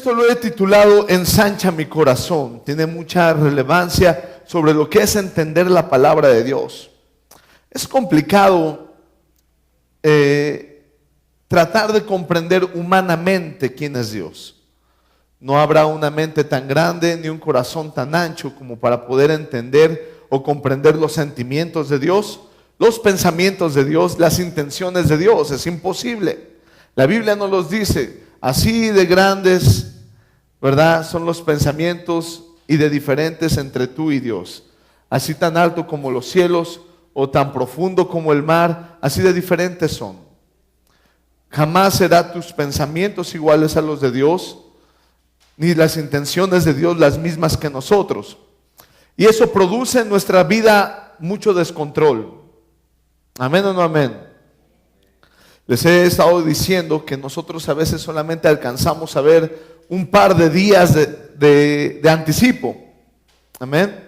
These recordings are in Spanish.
esto lo he titulado Ensancha mi corazón. Tiene mucha relevancia sobre lo que es entender la palabra de Dios. Es complicado tratar de comprender humanamente quién es Dios. No habrá una mente tan grande ni un corazón tan ancho como para poder entender o comprender los sentimientos de Dios, los pensamientos de Dios, las intenciones de Dios. Es imposible. La Biblia nos los dice. Así de grandes, ¿verdad?, son los pensamientos y de diferentes entre tú y Dios. Así tan alto como los cielos o tan profundo como el mar, así de diferentes son. Jamás serán tus pensamientos iguales a los de Dios, ni las intenciones de Dios las mismas que nosotros. Y eso produce en nuestra vida mucho descontrol. ¿Amén o no amén? Les he estado diciendo que nosotros a veces solamente alcanzamos a ver un par de días de anticipo. Amén.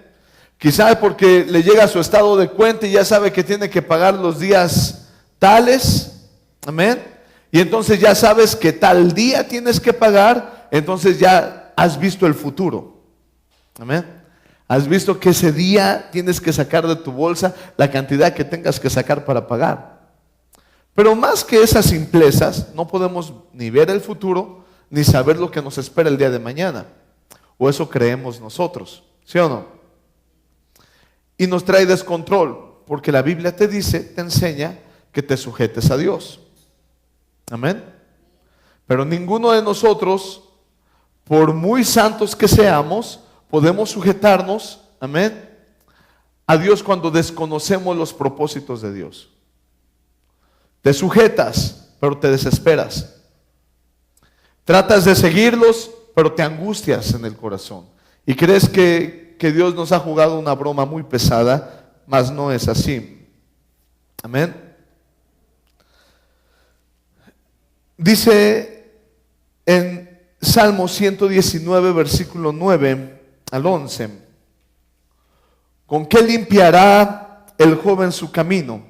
Quizá porque le llega a su estado de cuenta y ya sabe que tiene que pagar los días tales. Amén. Y entonces ya sabes que tal día tienes que pagar. Entonces ya has visto el futuro. Amén. Has visto que ese día tienes que sacar de tu bolsa la cantidad que tengas que sacar para pagar. Pero más que esas simplezas, no podemos ni ver el futuro, ni saber lo que nos espera el día de mañana. O eso creemos nosotros, ¿sí o no? Y nos trae descontrol, porque la Biblia te dice, te enseña que te sujetes a Dios. Amén. Pero ninguno de nosotros, por muy santos que seamos, podemos sujetarnos, amén, a Dios cuando desconocemos los propósitos de Dios. Te sujetas, pero te desesperas. Tratas de seguirlos, pero te angustias en el corazón. Y crees que Dios nos ha jugado una broma muy pesada, mas no es así. Amén. Dice en Salmo 119, versículo 9 al 11. ¿Con qué limpiará el joven su camino?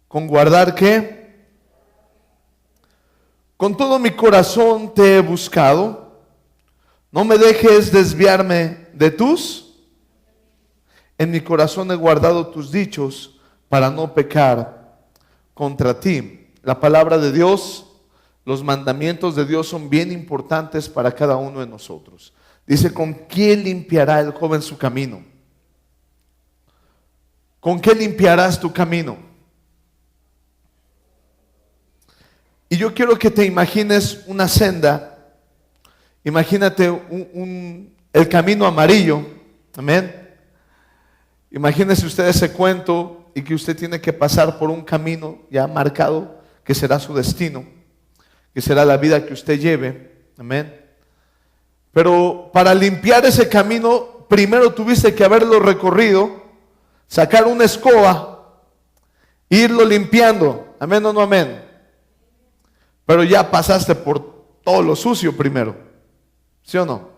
¿Con guardar qué? Con todo mi corazón te he buscado. No me dejes desviarme de tus. En mi corazón he guardado tus dichos para no pecar contra ti. La palabra de Dios, los mandamientos de Dios son bien importantes para cada uno de nosotros. Dice, ¿con qué limpiará el joven su camino? ¿Con qué limpiarás tu camino? Y yo quiero que te imagines una senda. Imagínate el camino amarillo. Amén. Imagínese usted ese cuento y que usted tiene que pasar por un camino ya marcado, que será su destino, que será la vida que usted lleve. Amén. Pero para limpiar ese camino, primero tuviste que haberlo recorrido, sacar una escoba, irlo limpiando. Amén o no amén. Pero ya pasaste por todo lo sucio primero, ¿sí o no?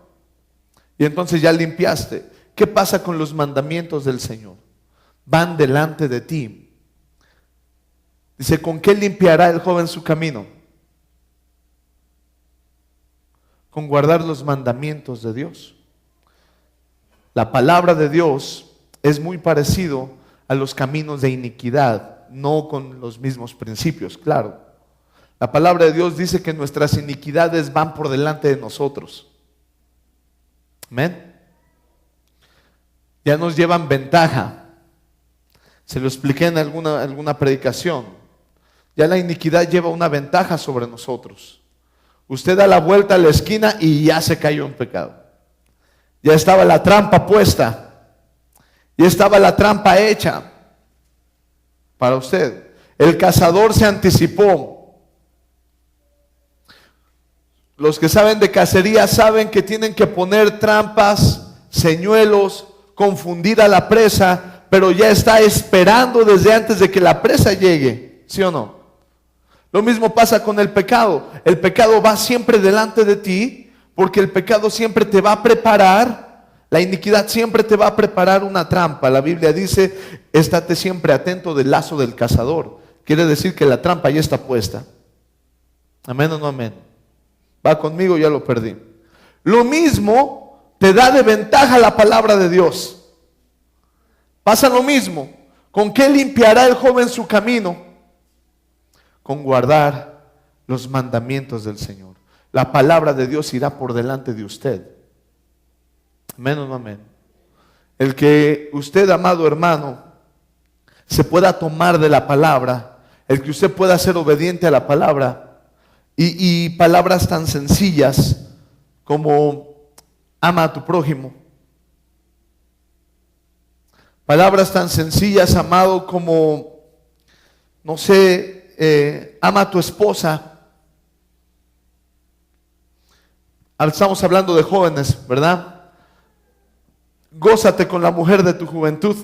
Y entonces ya limpiaste. ¿Qué pasa con los mandamientos del Señor? Van delante de ti. Dice, ¿con qué limpiará el joven su camino? Con guardar los mandamientos de Dios. La palabra de Dios es muy parecido a los caminos de iniquidad, no con los mismos principios, claro. La palabra de Dios dice que nuestras iniquidades van por delante de nosotros. Amén. Ya nos llevan ventaja. Se lo expliqué en alguna predicación. Ya la iniquidad lleva una ventaja sobre nosotros. Usted da la vuelta a la esquina y ya se cayó en pecado. Ya estaba la trampa puesta. Ya estaba la trampa hecha para usted. El cazador se anticipó. Los que saben de cacería saben que tienen que poner trampas, señuelos, confundir a la presa, pero ya está esperando desde antes de que la presa llegue, ¿sí o no? Lo mismo pasa con el pecado. El pecado va siempre delante de ti, porque el pecado siempre te va a preparar, la iniquidad siempre te va a preparar una trampa. La Biblia dice, estate siempre atento del lazo del cazador. Quiere decir que la trampa ya está puesta. Amén o no amén. Va conmigo, ya lo perdí. Lo mismo te da de ventaja la palabra de Dios. Pasa lo mismo. ¿Con qué limpiará el joven su camino? Con guardar los mandamientos del Señor. La palabra de Dios irá por delante de usted. Amén o no amén. El que usted, amado hermano, se pueda tomar de la palabra, el que usted pueda ser obediente a la palabra, y palabras tan sencillas como ama a tu prójimo. Palabras tan sencillas, amado, como, no sé, ama a tu esposa. Ahora estamos hablando de jóvenes, ¿verdad? Gózate con la mujer de tu juventud.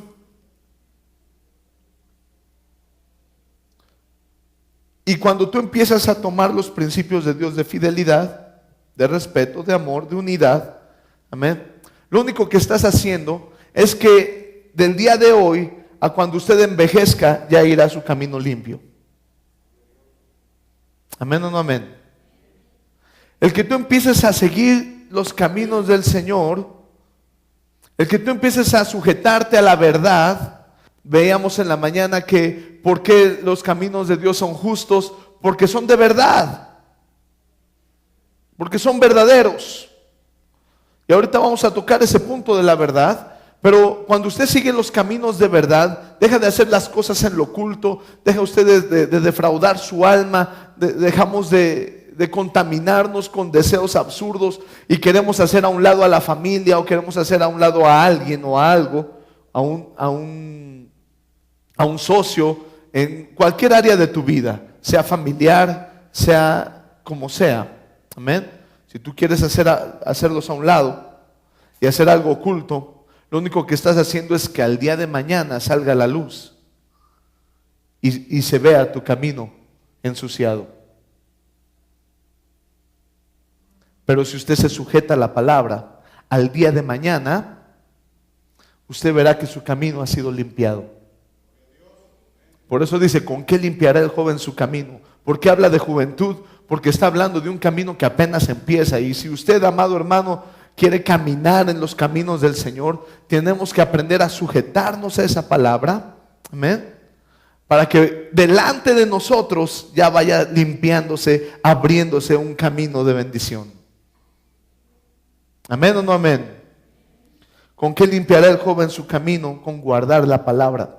Y cuando tú empiezas a tomar los principios de Dios de fidelidad, de respeto, de amor, de unidad, amén, lo único que estás haciendo es que del día de hoy a cuando usted envejezca ya irá su camino limpio. Amén o no amén. El que tú empieces a seguir los caminos del Señor, el que tú empieces a sujetarte a la verdad. Veíamos en la mañana que ¿por qué los caminos de Dios son justos? Porque son de verdad, porque son verdaderos. Y ahorita vamos a tocar ese punto de la verdad. Pero cuando usted sigue los caminos de verdad, deja de hacer las cosas en lo oculto, deja usted de defraudar su alma, dejamos de contaminarnos con deseos absurdos y queremos hacer a un lado a la familia, o queremos hacer a un lado a alguien o a algo, a un socio, en cualquier área de tu vida, sea familiar, sea como sea. Amén. Si tú quieres hacerlos a un lado y hacer algo oculto, lo único que estás haciendo es que al día de mañana salga la luz y se vea tu camino ensuciado. Pero si usted se sujeta a la palabra, al día de mañana, usted verá que su camino ha sido limpiado. Por eso dice, ¿con qué limpiará el joven su camino? ¿Por qué habla de juventud? Porque está hablando de un camino que apenas empieza. Y si usted, amado hermano, quiere caminar en los caminos del Señor, tenemos que aprender a sujetarnos a esa palabra. Amén. Para que delante de nosotros ya vaya limpiándose, abriéndose un camino de bendición. Amén o no amén. ¿Con qué limpiará el joven su camino? Con guardar la palabra.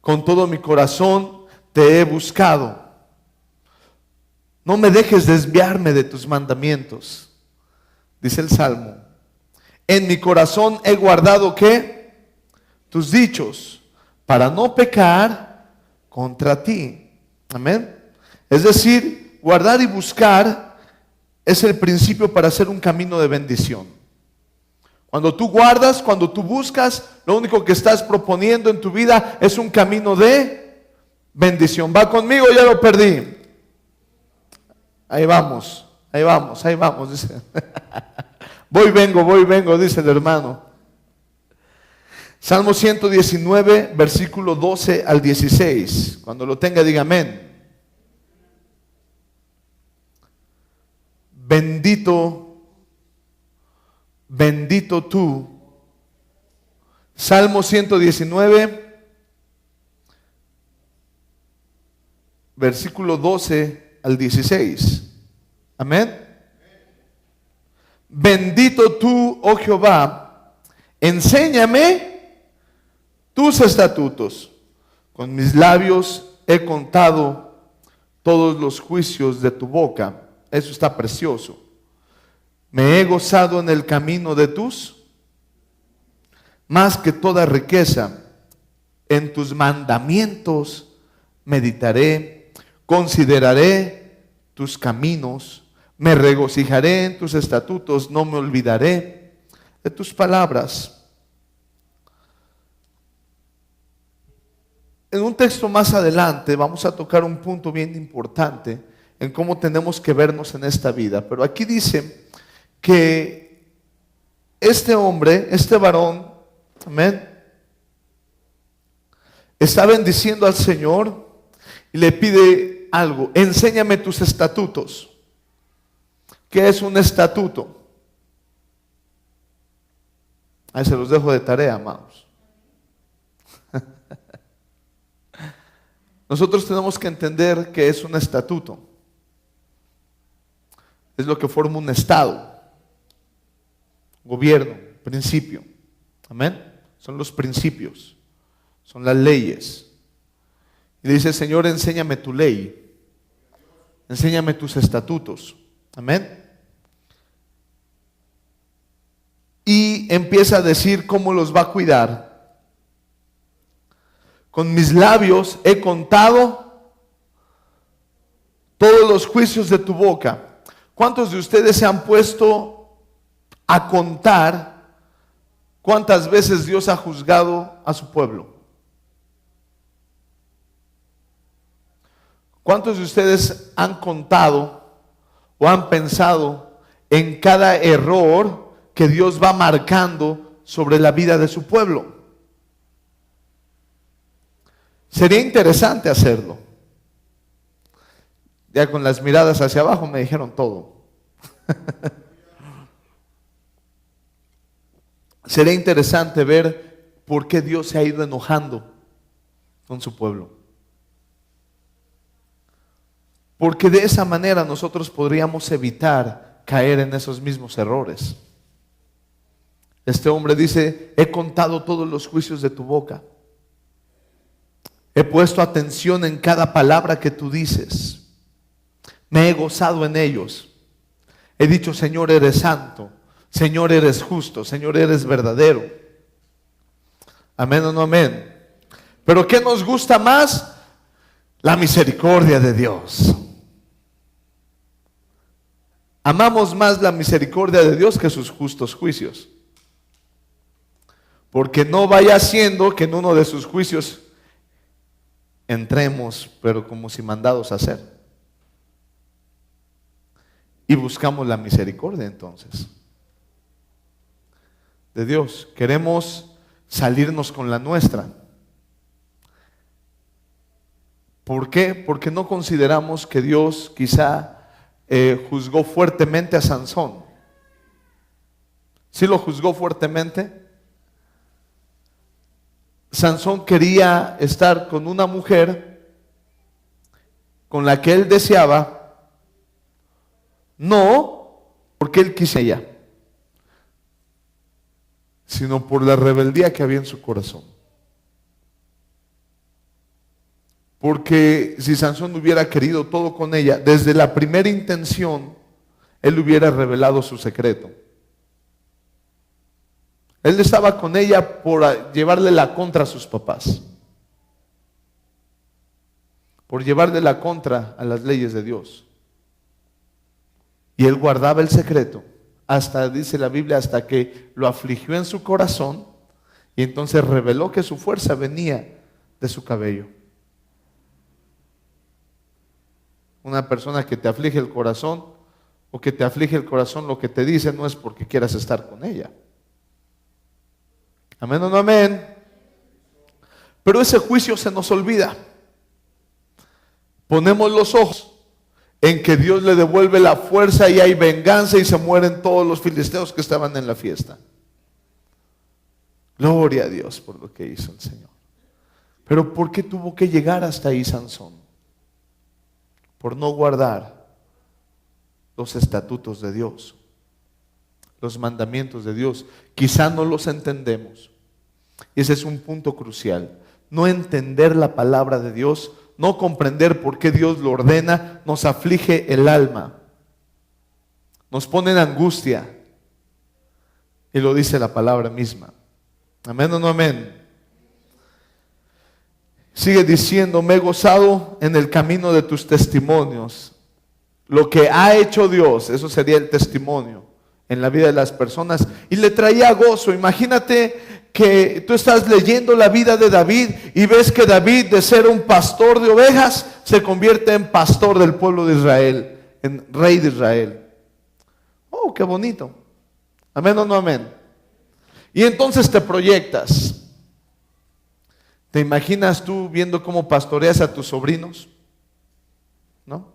Con todo mi corazón te he buscado. No me dejes desviarme de tus mandamientos. Dice el Salmo. En mi corazón he guardado ¿qué? Tus dichos, para no pecar contra ti. Amén. Es decir, guardar y buscar es el principio para hacer un camino de bendición. Cuando tú guardas, cuando tú buscas, lo único que estás proponiendo en tu vida es un camino de bendición. ¿Va conmigo? Ya lo perdí. Ahí vamos, dice. Voy, vengo, dice el hermano. Salmo 119, versículo 12 al 16. Cuando lo tenga, diga amén. Bendito tú. Salmo 119, versículo 12 al 16. Amén. Bendito tú, oh Jehová, enséñame tus estatutos. Con mis labios he contado todos los juicios de tu boca. Eso está precioso. Me he gozado en el camino de más que toda riqueza. En tus mandamientos meditaré, consideraré tus caminos, me regocijaré en tus estatutos, no me olvidaré de tus palabras. En un texto más adelante vamos a tocar un punto bien importante en cómo tenemos que vernos en esta vida. Pero aquí dice que este hombre, este varón, amén, está bendiciendo al Señor y le pide algo: enséñame tus estatutos. ¿Qué es un estatuto? Ahí se los dejo de tarea, amados. Nosotros tenemos que entender que es un estatuto. Es lo que forma un estado, gobierno, principio. Amén. Son los principios, son las leyes. Y le dice, Señor, enséñame tu ley, enséñame tus estatutos. Amén. Y empieza a decir cómo los va a cuidar. Con mis labios he contado todos los juicios de tu boca. ¿Cuántos de ustedes se han puesto a contar cuántas veces Dios ha juzgado a su pueblo? ¿Cuántos de ustedes han contado o han pensado en cada error que Dios va marcando sobre la vida de su pueblo? Sería interesante hacerlo. Ya con las miradas hacia abajo me dijeron todo. Sería interesante ver por qué Dios se ha ido enojando con su pueblo. Porque de esa manera nosotros podríamos evitar caer en esos mismos errores. Este hombre dice, he contado todos los juicios de tu boca. He puesto atención en cada palabra que tú dices. Me he gozado en ellos. He dicho, Señor, eres santo. Señor, eres justo. Señor, eres verdadero. Amén o no amén. Pero ¿qué nos gusta más? La misericordia de Dios. Amamos más la misericordia de Dios que sus justos juicios. Porque no vaya siendo que en uno de sus juicios entremos, pero como si mandados a hacer. Y buscamos la misericordia entonces de Dios. Queremos salirnos con la nuestra. ¿Por qué? Porque no consideramos que Dios quizá juzgó fuertemente a Sansón. ¿Sí lo juzgó fuertemente? Sansón quería estar con una mujer con la que él deseaba, no porque él quisiera, sino por la rebeldía que había en su corazón. Porque si Sansón hubiera querido todo con ella, desde la primera intención, él hubiera revelado su secreto. Él estaba con ella por llevarle la contra a sus papás, por llevarle la contra a las leyes de Dios. Y él guardaba el secreto, hasta, dice la Biblia, hasta que lo afligió en su corazón, y entonces reveló que su fuerza venía de su cabello. Una persona que te aflige el corazón, o que te aflige el corazón, lo que te dice no es porque quieras estar con ella. Amén o no amén. Pero ese juicio se nos olvida. Ponemos los ojos en que Dios le devuelve la fuerza y hay venganza y se mueren todos los filisteos que estaban en la fiesta. Gloria a Dios por lo que hizo el Señor. Pero ¿por qué tuvo que llegar hasta ahí Sansón? Por no guardar los estatutos de Dios, los mandamientos de Dios. Quizá no los entendemos. Y ese es un punto crucial. No entender la palabra de Dios, no comprender por qué Dios lo ordena, nos aflige el alma, nos pone en angustia. Y lo dice la palabra misma. Amén o no amén. Sigue diciendo, me he gozado en el camino de tus testimonios. Lo que ha hecho Dios, eso sería el testimonio en la vida de las personas, y le traía gozo. Imagínate que tú estás leyendo la vida de David y ves que David, de ser un pastor de ovejas, se convierte en pastor del pueblo de Israel, en rey de Israel. Oh, qué bonito. Amén o no amén. Y entonces te proyectas. ¿Te imaginas tú viendo cómo pastoreas a tus sobrinos? ¿No?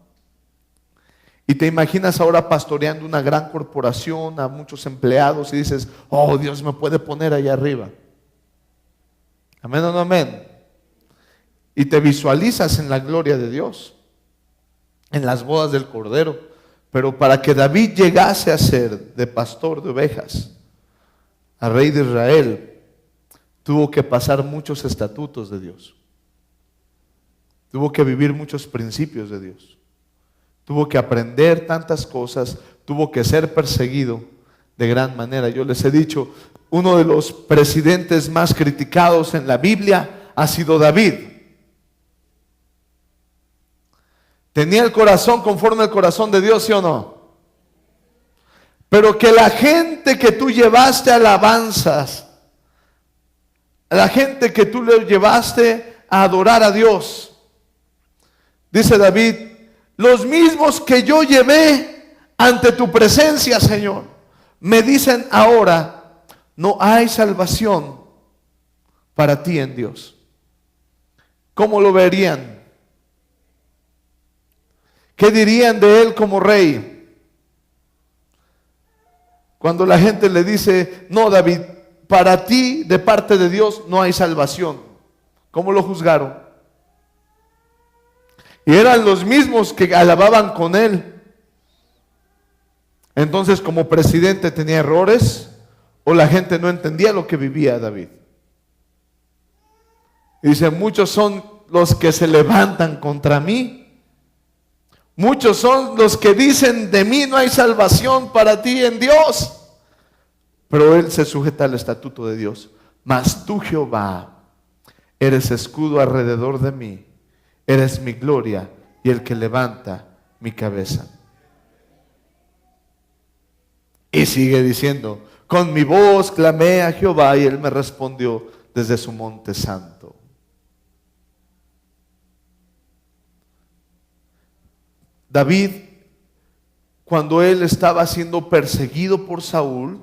Y te imaginas ahora pastoreando una gran corporación, a muchos empleados, y dices, oh, Dios me puede poner allá arriba. Amén o no amén. Y te visualizas en la gloria de Dios, en las bodas del Cordero. Pero para que David llegase a ser de pastor de ovejas, a rey de Israel, tuvo que pasar muchos estatutos de Dios. Tuvo que vivir muchos principios de Dios. Tuvo que aprender tantas cosas, tuvo que ser perseguido de gran manera. Yo les he dicho, uno de los presidentes más criticados en la Biblia ha sido David. ¿Tenía el corazón conforme al corazón de Dios, sí o no? Pero que la gente que tú llevaste alabanzas, la gente que tú le llevaste a adorar a Dios, dice David, los mismos que yo llevé ante tu presencia, Señor, me dicen ahora, no hay salvación para ti en Dios. ¿Cómo lo verían? ¿Qué dirían de él como rey? Cuando la gente le dice, no, David, para ti de parte de Dios no hay salvación. ¿Cómo lo juzgaron? Y eran los mismos que alababan con él. Entonces, como presidente, ¿tenía errores? ¿O la gente no entendía lo que vivía David? Y dice, muchos son los que se levantan contra mí. Muchos son los que dicen, de mí no hay salvación para ti en Dios. Pero él se sujeta al estatuto de Dios. Mas tú, Jehová, eres escudo alrededor de mí. Eres mi gloria y el que levanta mi cabeza. Y sigue diciendo, con mi voz clamé a Jehová y él me respondió desde su monte santo. David, cuando él estaba siendo perseguido por Saúl,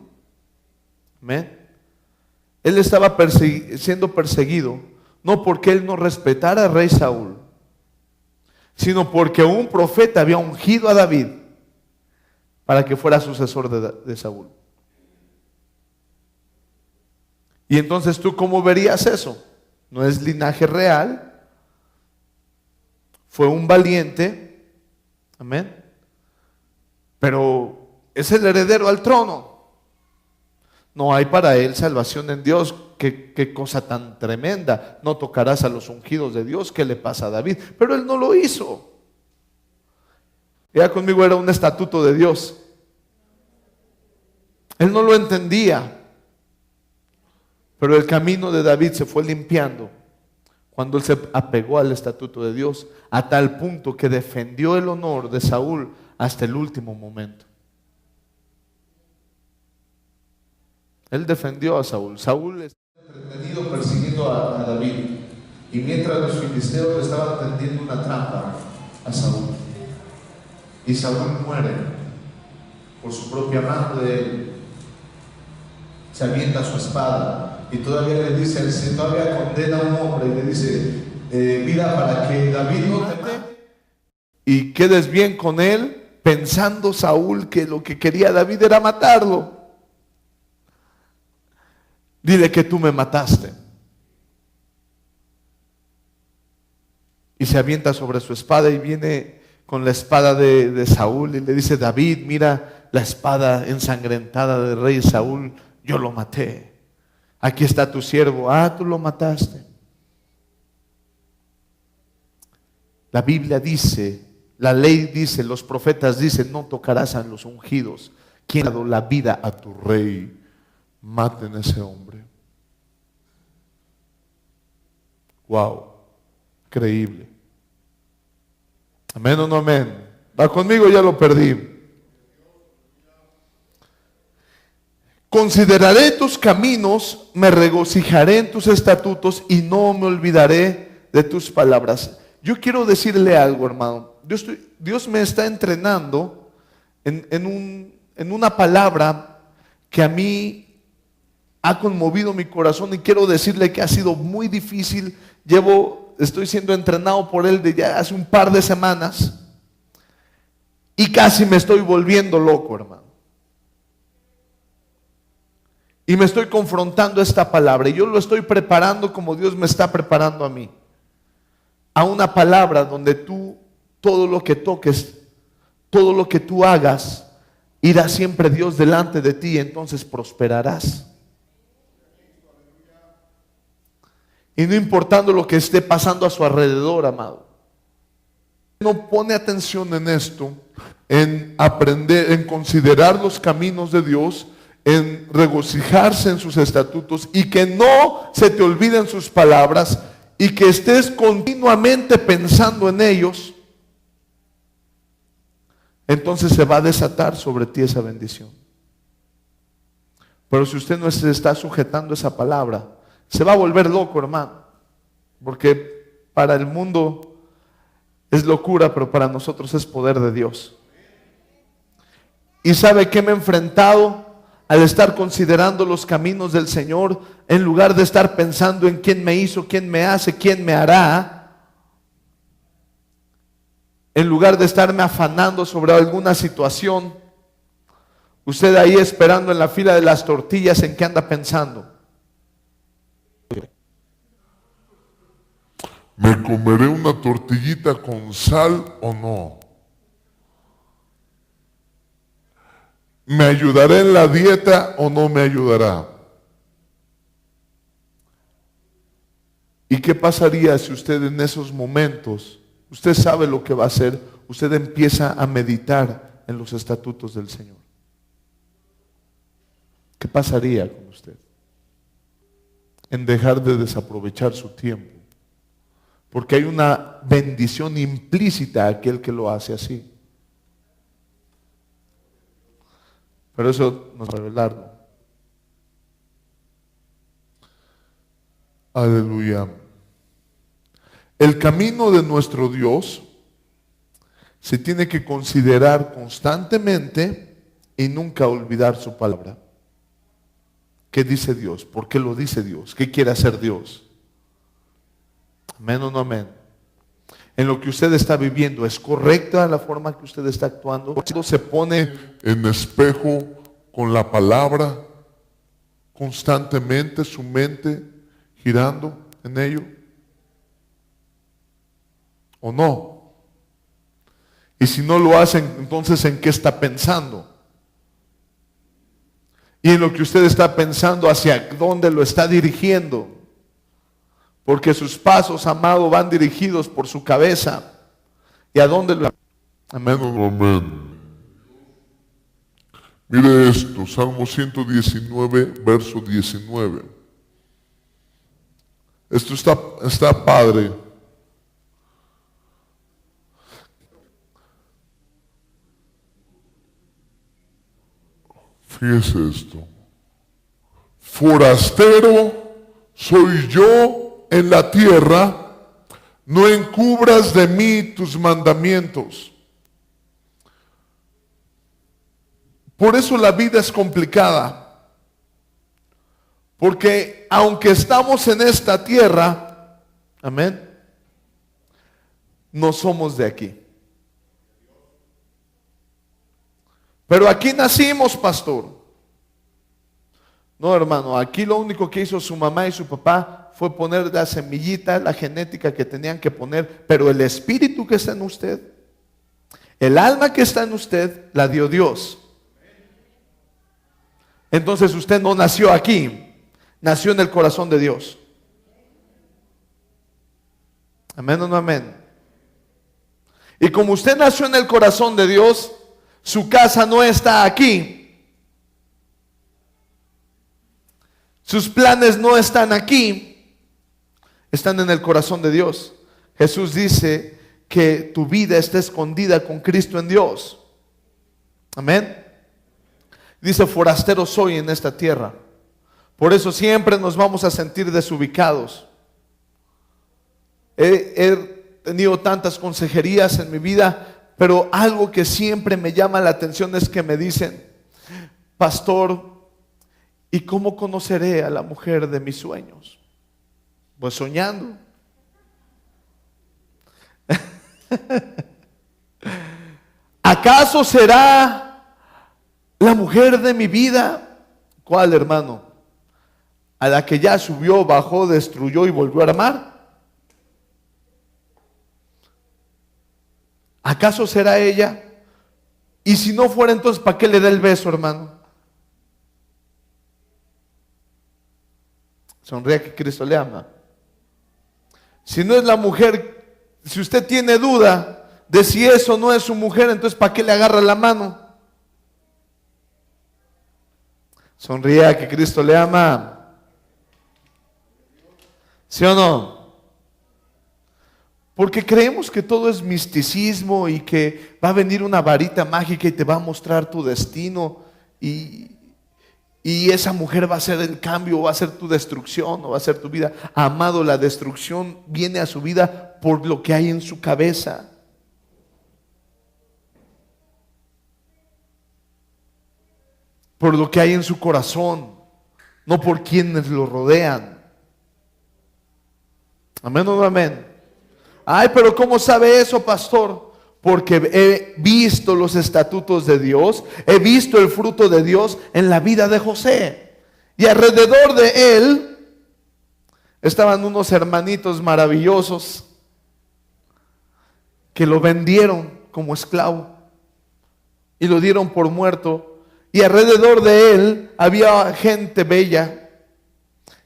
¿amén? Él estaba siendo perseguido no porque él no respetara al rey Saúl, sino porque un profeta había ungido a David para que fuera sucesor de Saúl. Y entonces tú, ¿cómo verías eso? No es linaje real, fue un valiente, amén, pero es el heredero al trono. No hay para él salvación en Dios. Qué cosa tan tremenda. No tocarás a los ungidos de Dios. ¿Qué le pasa a David? Pero él no lo hizo. Ya conmigo, era un estatuto de Dios. Él no lo entendía. Pero el camino de David se fue limpiando cuando él se apegó al estatuto de Dios, a tal punto que defendió el honor de Saúl hasta el último momento. Él defendió a Saúl. Saúl estaba entretenido persiguiendo a David, y mientras los filisteos le estaban tendiendo una trampa a Saúl, y Saúl muere por su propia mano de él. Se avienta su espada y todavía le dice, todavía condena a un hombre y le dice, mira, para que David no te mate y quedes bien con él, pensando Saúl que lo que quería David era matarlo. Dile que tú me mataste. Y se avienta sobre su espada y viene con la espada de Saúl y le dice, David, mira la espada ensangrentada del rey Saúl, yo lo maté. Aquí está tu siervo. Ah, tú lo mataste. La Biblia dice, la ley dice, los profetas dicen, no tocarás a los ungidos. ¿Quién ha dado la vida a tu rey? Maten a ese hombre. Wow, increíble. Amén o no amén. Va conmigo, ya lo perdí. Consideraré tus caminos, me regocijaré en tus estatutos y no me olvidaré de tus palabras. Yo quiero decirle algo, hermano. Dios me está entrenando en una palabra que a mí ha conmovido mi corazón, y quiero decirle que ha sido muy difícil. Estoy siendo entrenado por él de ya hace un par de semanas, y casi me estoy volviendo loco, hermano. Y me estoy confrontando a esta palabra. Y yo lo estoy preparando como Dios me está preparando a mí. A una palabra donde tú, todo lo que toques, todo lo que tú hagas, irá siempre Dios delante de ti y entonces prosperarás. Y no importando lo que esté pasando a su alrededor, amado. No pone atención en esto, en aprender, en considerar los caminos de Dios, en regocijarse en sus estatutos y que no se te olviden sus palabras y que estés continuamente pensando en ellos, entonces se va a desatar sobre ti esa bendición. Pero si usted no se está sujetando esa palabra, se va a volver loco, hermano, porque para el mundo es locura, pero para nosotros es poder de Dios. ¿Y sabe qué me he enfrentado al estar considerando los caminos del Señor, en lugar de estar pensando en quién me hizo, quién me hace, quién me hará? En lugar de estarme afanando sobre alguna situación, usted ahí esperando en la fila de las tortillas, ¿en qué anda pensando? ¿Me comeré una tortillita con sal o no? ¿Me ayudará en la dieta o no me ayudará? ¿Y qué pasaría si usted en esos momentos, usted sabe lo que va a hacer, usted empieza a meditar en los estatutos del Señor? ¿Qué pasaría con usted? En dejar de desaprovechar su tiempo. Porque hay una bendición implícita a aquel que lo hace así. Pero eso nos va a revelarlo. Aleluya. El camino de nuestro Dios se tiene que considerar constantemente y nunca olvidar su palabra. ¿Qué dice Dios? ¿Por qué lo dice Dios? ¿Qué quiere hacer Dios? Amén o no amén. En lo que usted está viviendo, ¿es correcta la forma que usted está actuando? Cuando se pone en espejo con la palabra, constantemente su mente girando en ello, ¿o no? Y si no lo hacen, entonces ¿en qué está pensando? Y en lo que usted está pensando, ¿hacia dónde lo está dirigiendo? Porque sus pasos, amado, van dirigidos por su cabeza. ¿Y a dónde lo? Amén. Amén. Mire esto, Salmo 119, verso 19. Esto está padre. Fíjese esto. Forastero soy yo en la tierra, no encubras de mí tus mandamientos. Por eso la vida es complicada. Porque aunque estamos en esta tierra, amén, no somos de aquí. Pero aquí nacimos, pastor. No, hermano, aquí lo único que hizo su mamá y su papá fue poner la semillita, la genética que tenían que poner, pero el espíritu que está en usted, el alma que está en usted, la dio Dios. Entonces usted no nació aquí, nació en el corazón de Dios. Amén o no amén. Y como usted nació en el corazón de Dios, su casa no está aquí. Sus planes no están aquí, están en el corazón de Dios. Jesús dice que tu vida está escondida con Cristo en Dios. Amén. Dice, forastero soy en esta tierra. Por eso siempre nos vamos a sentir desubicados. He tenido tantas consejerías en mi vida, pero algo que siempre me llama la atención es que me dicen, pastor, ¿y cómo conoceré a la mujer de mis sueños? Pues soñando. ¿Acaso será la mujer de mi vida? ¿Cuál, hermano? ¿A la que ya subió, bajó, destruyó y volvió a armar? ¿Acaso será ella? Y si no fuera, entonces ¿para qué le da el beso, hermano? Sonría que Cristo le ama. Si no es la mujer, si usted tiene duda de si eso no es su mujer, entonces ¿para qué le agarra la mano? Sonría que Cristo le ama. ¿Sí o no? Porque creemos que todo es misticismo y que va a venir una varita mágica y te va a mostrar tu destino y esa mujer va a ser el cambio, o va a ser tu destrucción, o va a ser tu vida. Amado, la destrucción viene a su vida por lo que hay en su cabeza. Por lo que hay en su corazón, no por quienes lo rodean. Amén o no amén. Ay, pero ¿cómo sabe eso, pastor? Porque he visto los estatutos de Dios, he visto el fruto de Dios en la vida de José. Y alrededor de él estaban unos hermanitos maravillosos que lo vendieron como esclavo y lo dieron por muerto. Y alrededor de él había gente bella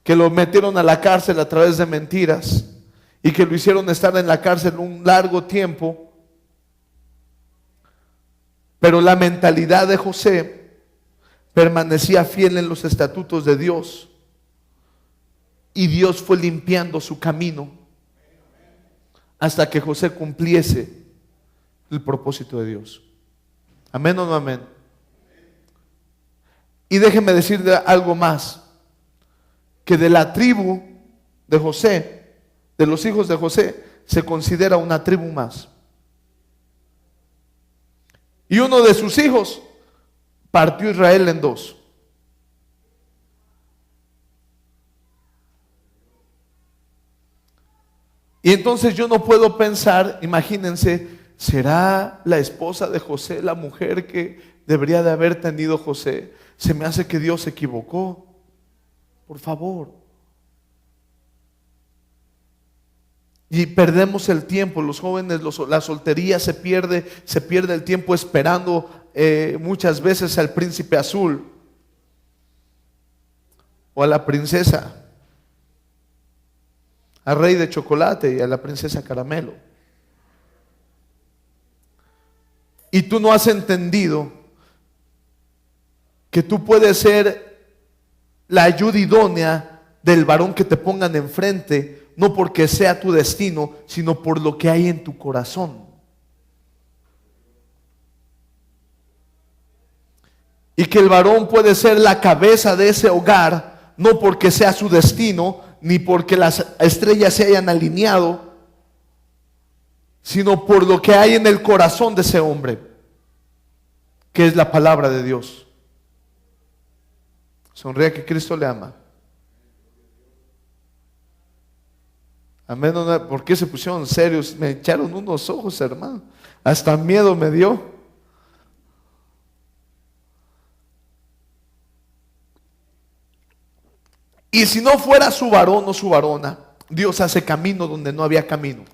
que lo metieron a la cárcel a través de mentiras y que lo hicieron estar en la cárcel un largo tiempo. Pero la mentalidad de José permanecía fiel en los estatutos de Dios. Y Dios fue limpiando su camino hasta que José cumpliese el propósito de Dios. Amén o no amén. Y déjeme decirle algo más, que de la tribu de José, de los hijos de José, se considera una tribu más. Y uno de sus hijos partió Israel en dos. Y entonces yo no puedo pensar, imagínense, ¿será la esposa de José la mujer que debería de haber tenido José? Se me hace que Dios se equivocó. Por favor. Y perdemos el tiempo, los jóvenes, la soltería se pierde el tiempo esperando muchas veces al príncipe azul o a la princesa, al rey de chocolate y a la princesa caramelo. Y tú no has entendido que tú puedes ser la ayuda idónea del varón que te pongan enfrente, no porque sea tu destino, sino por lo que hay en tu corazón. Y que el varón puede ser la cabeza de ese hogar, no porque sea su destino, ni porque las estrellas se hayan alineado, sino por lo que hay en el corazón de ese hombre, que es la palabra de Dios. Sonría que Cristo le ama. Amén. ¿Por qué se pusieron serios? Me echaron unos ojos, hermano. Hasta miedo me dio. Y si no fuera su varón o su varona, Dios hace camino donde no había camino.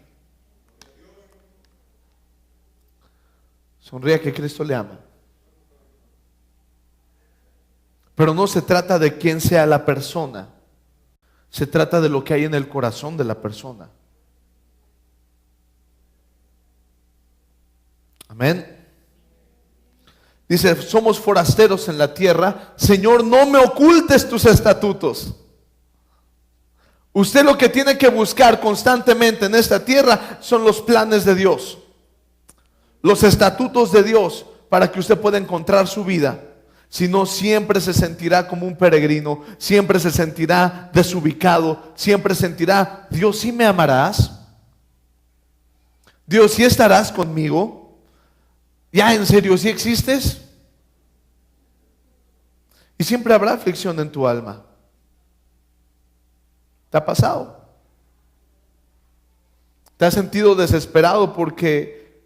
Sonría que Cristo le ama. Pero no se trata de quién sea la persona. Se trata de lo que hay en el corazón de la persona. Amén. Dice, somos forasteros en la tierra. Señor, no me ocultes tus estatutos. Usted lo que tiene que buscar constantemente en esta tierra son los planes de Dios, los estatutos de Dios, para que usted pueda encontrar su vida. Si no, siempre se sentirá como un peregrino, siempre se sentirá desubicado, siempre sentirá, Dios, ¿sí me amarás? Dios, ¿sí estarás conmigo? ¿Ya en serio, sí existes? Y siempre habrá aflicción en tu alma. ¿Te ha pasado? ¿Te has sentido desesperado porque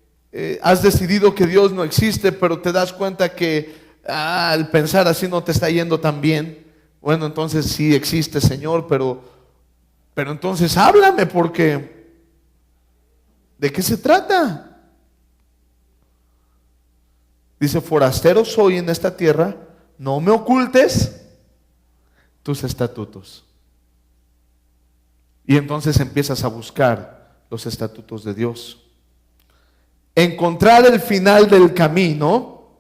has decidido que Dios no existe, pero te das cuenta que al pensar así no te está yendo tan bien. Bueno, entonces sí existe, Señor, pero entonces háblame, porque ¿de qué se trata? Dice, forastero soy en esta tierra, no me ocultes tus estatutos. Y entonces empiezas a buscar los estatutos de Dios. Encontrar el final del camino,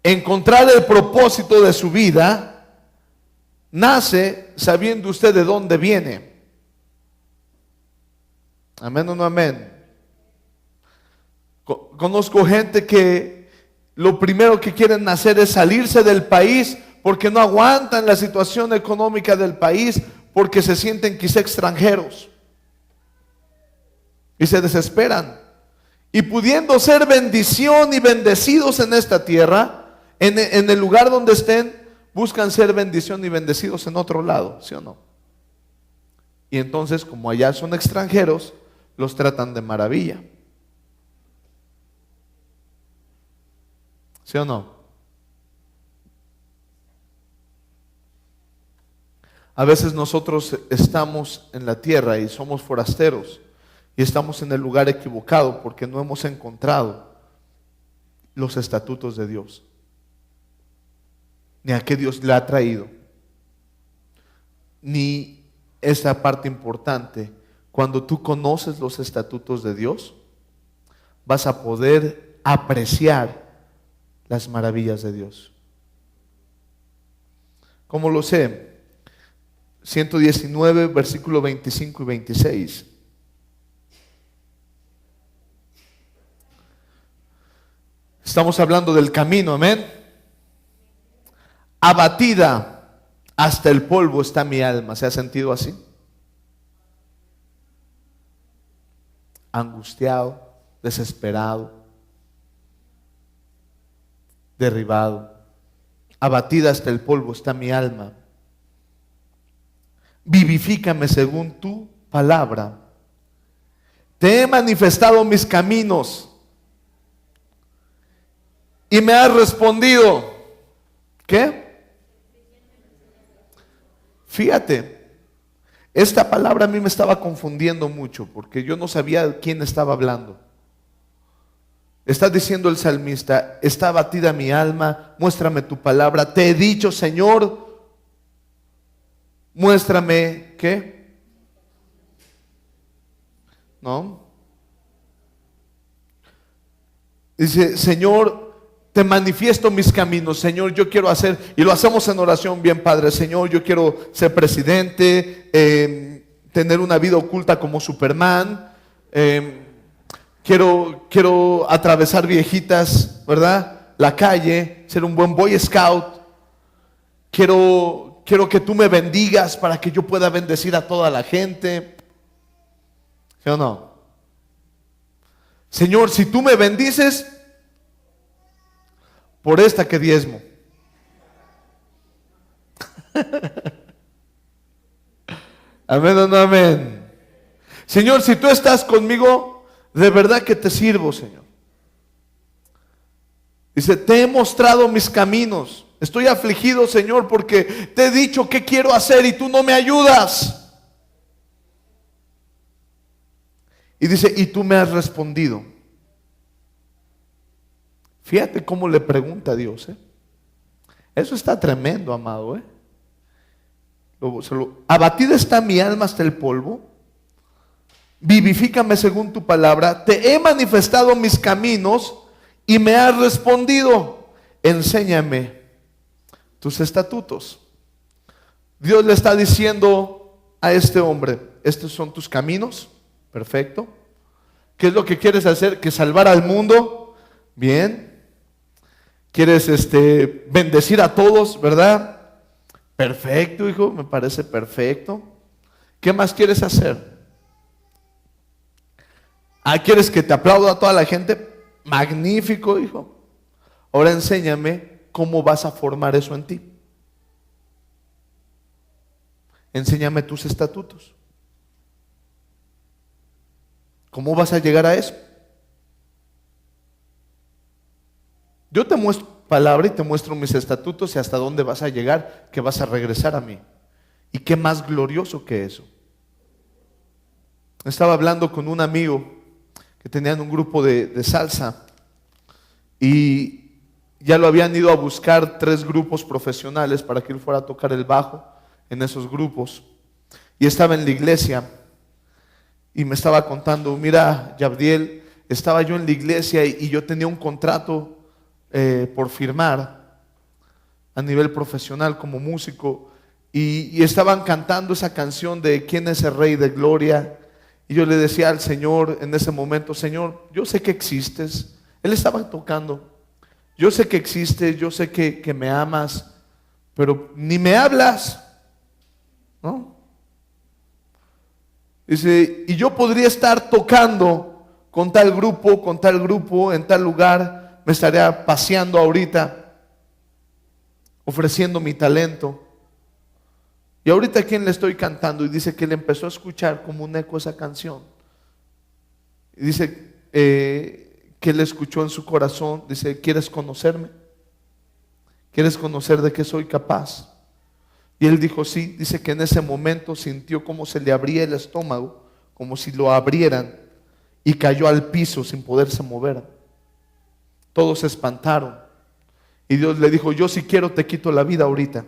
encontrar el propósito de su vida, nace sabiendo usted de dónde viene. Amén o no amén. Conozco gente que lo primero que quieren hacer es salirse del país porque no aguantan la situación económica del país, porque se sienten quizá extranjeros y se desesperan. Y pudiendo ser bendición y bendecidos en esta tierra, en el lugar donde estén, buscan ser bendición y bendecidos en otro lado, ¿sí o no? Y entonces, como allá son extranjeros, los tratan de maravilla. ¿Sí o no? A veces nosotros estamos en la tierra y somos forasteros y estamos en el lugar equivocado porque no hemos encontrado los estatutos de Dios, ni a qué Dios le ha traído, ni esta parte importante. Cuando tú conoces los estatutos de Dios, vas a poder apreciar las maravillas de Dios. ¿Cómo lo sé? 119, versículo 25 y 26. Estamos hablando del camino, amén. Abatida hasta el polvo está mi alma. ¿Se ha sentido así? Angustiado, desesperado, derribado. Abatida hasta el polvo está mi alma. Vivifícame según tu palabra. Te he manifestado mis caminos y me has respondido. ¿Qué? Fíjate, esta palabra a mí me estaba confundiendo mucho porque yo no sabía quién estaba hablando. Está diciendo el salmista, está abatida mi alma, muéstrame tu palabra. Te he dicho, Señor, muéstrame, ¿qué? ¿No? Dice, Señor, te manifiesto mis caminos. Señor, yo quiero hacer, y lo hacemos en oración bien, Padre. Señor, yo quiero ser presidente, tener una vida oculta como Superman, quiero atravesar viejitas, ¿verdad? La calle, ser un buen Boy Scout. Quiero que tú me bendigas para que yo pueda bendecir a toda la gente. ¿Sí o no? Señor, si tú me bendices, por esta que diezmo. Amén o no amén. Señor, si tú estás conmigo, de verdad que te sirvo, Señor. Dice, te he mostrado mis caminos. Estoy afligido, Señor, porque te he dicho qué quiero hacer y tú no me ayudas. Y dice, y tú me has respondido. Fíjate cómo le pregunta a Dios, ¿eh? Eso está tremendo, amado, ¿eh? Abatida está mi alma hasta el polvo. Vivifícame según tu palabra. Te he manifestado mis caminos y me has respondido. Enséñame tus estatutos. Dios le está diciendo a este hombre, estos son tus caminos. Perfecto. ¿Qué es lo que quieres hacer? ¿Que salvar al mundo? Bien. ¿Quieres bendecir a todos, verdad? Perfecto, hijo, me parece perfecto. ¿Qué más quieres hacer? ¿Quieres que te aplauda a toda la gente? Magnífico, hijo. Ahora enséñame cómo vas a formar eso en ti. Enséñame tus estatutos. ¿Cómo vas a llegar a eso? Yo te muestro palabra y te muestro mis estatutos y hasta dónde vas a llegar, que vas a regresar a mí. ¿Y qué más glorioso que eso? Estaba hablando con un amigo que tenían un grupo de salsa y ya lo habían ido a buscar 3 grupos profesionales para que él fuera a tocar el bajo en esos grupos. Y estaba en la iglesia y me estaba contando, mira, Yabdiel, estaba yo en la iglesia y yo tenía un contrato por firmar a nivel profesional como músico y estaban cantando esa canción de ¿Quién es el Rey de Gloria? Y yo le decía al Señor en ese momento, Señor, yo sé que existes. Él estaba tocando, yo sé que existes, yo sé que me amas, pero ni me hablas, ¿no? Dice, y yo podría estar tocando con tal grupo, en tal lugar, me estaría paseando ahorita, ofreciendo mi talento. Y ahorita a quién le estoy cantando, y dice que le empezó a escuchar como un eco esa canción. Y dice que le escuchó en su corazón, dice, ¿quieres conocerme? ¿Quieres conocer de qué soy capaz? Y él dijo sí, dice que en ese momento sintió como se le abría el estómago, como si lo abrieran, y cayó al piso sin poderse mover. Todos se espantaron. Y Dios le dijo, yo si quiero te quito la vida ahorita.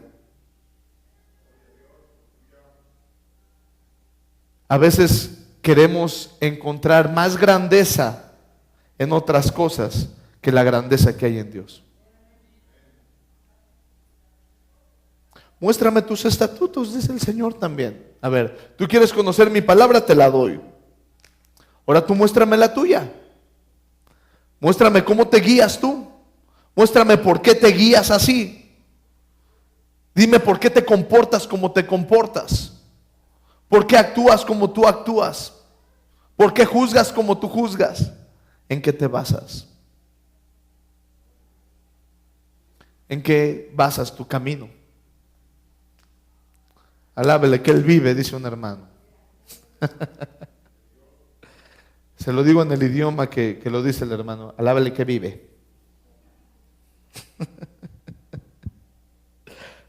A veces queremos encontrar más grandeza en otras cosas que la grandeza que hay en Dios. Muéstrame tus estatutos, dice el Señor también. A ver, tú quieres conocer mi palabra, te la doy. Ahora tú muéstrame la tuya. Muéstrame cómo te guías tú. Muéstrame por qué te guías así. Dime por qué te comportas como te comportas. ¿Por qué actúas como tú actúas? ¿Por qué juzgas como tú juzgas? ¿En qué te basas? ¿En qué basas tu camino? Alábele que Él vive, dice un hermano. Se lo digo en el idioma que lo dice el hermano. Alábele que vive.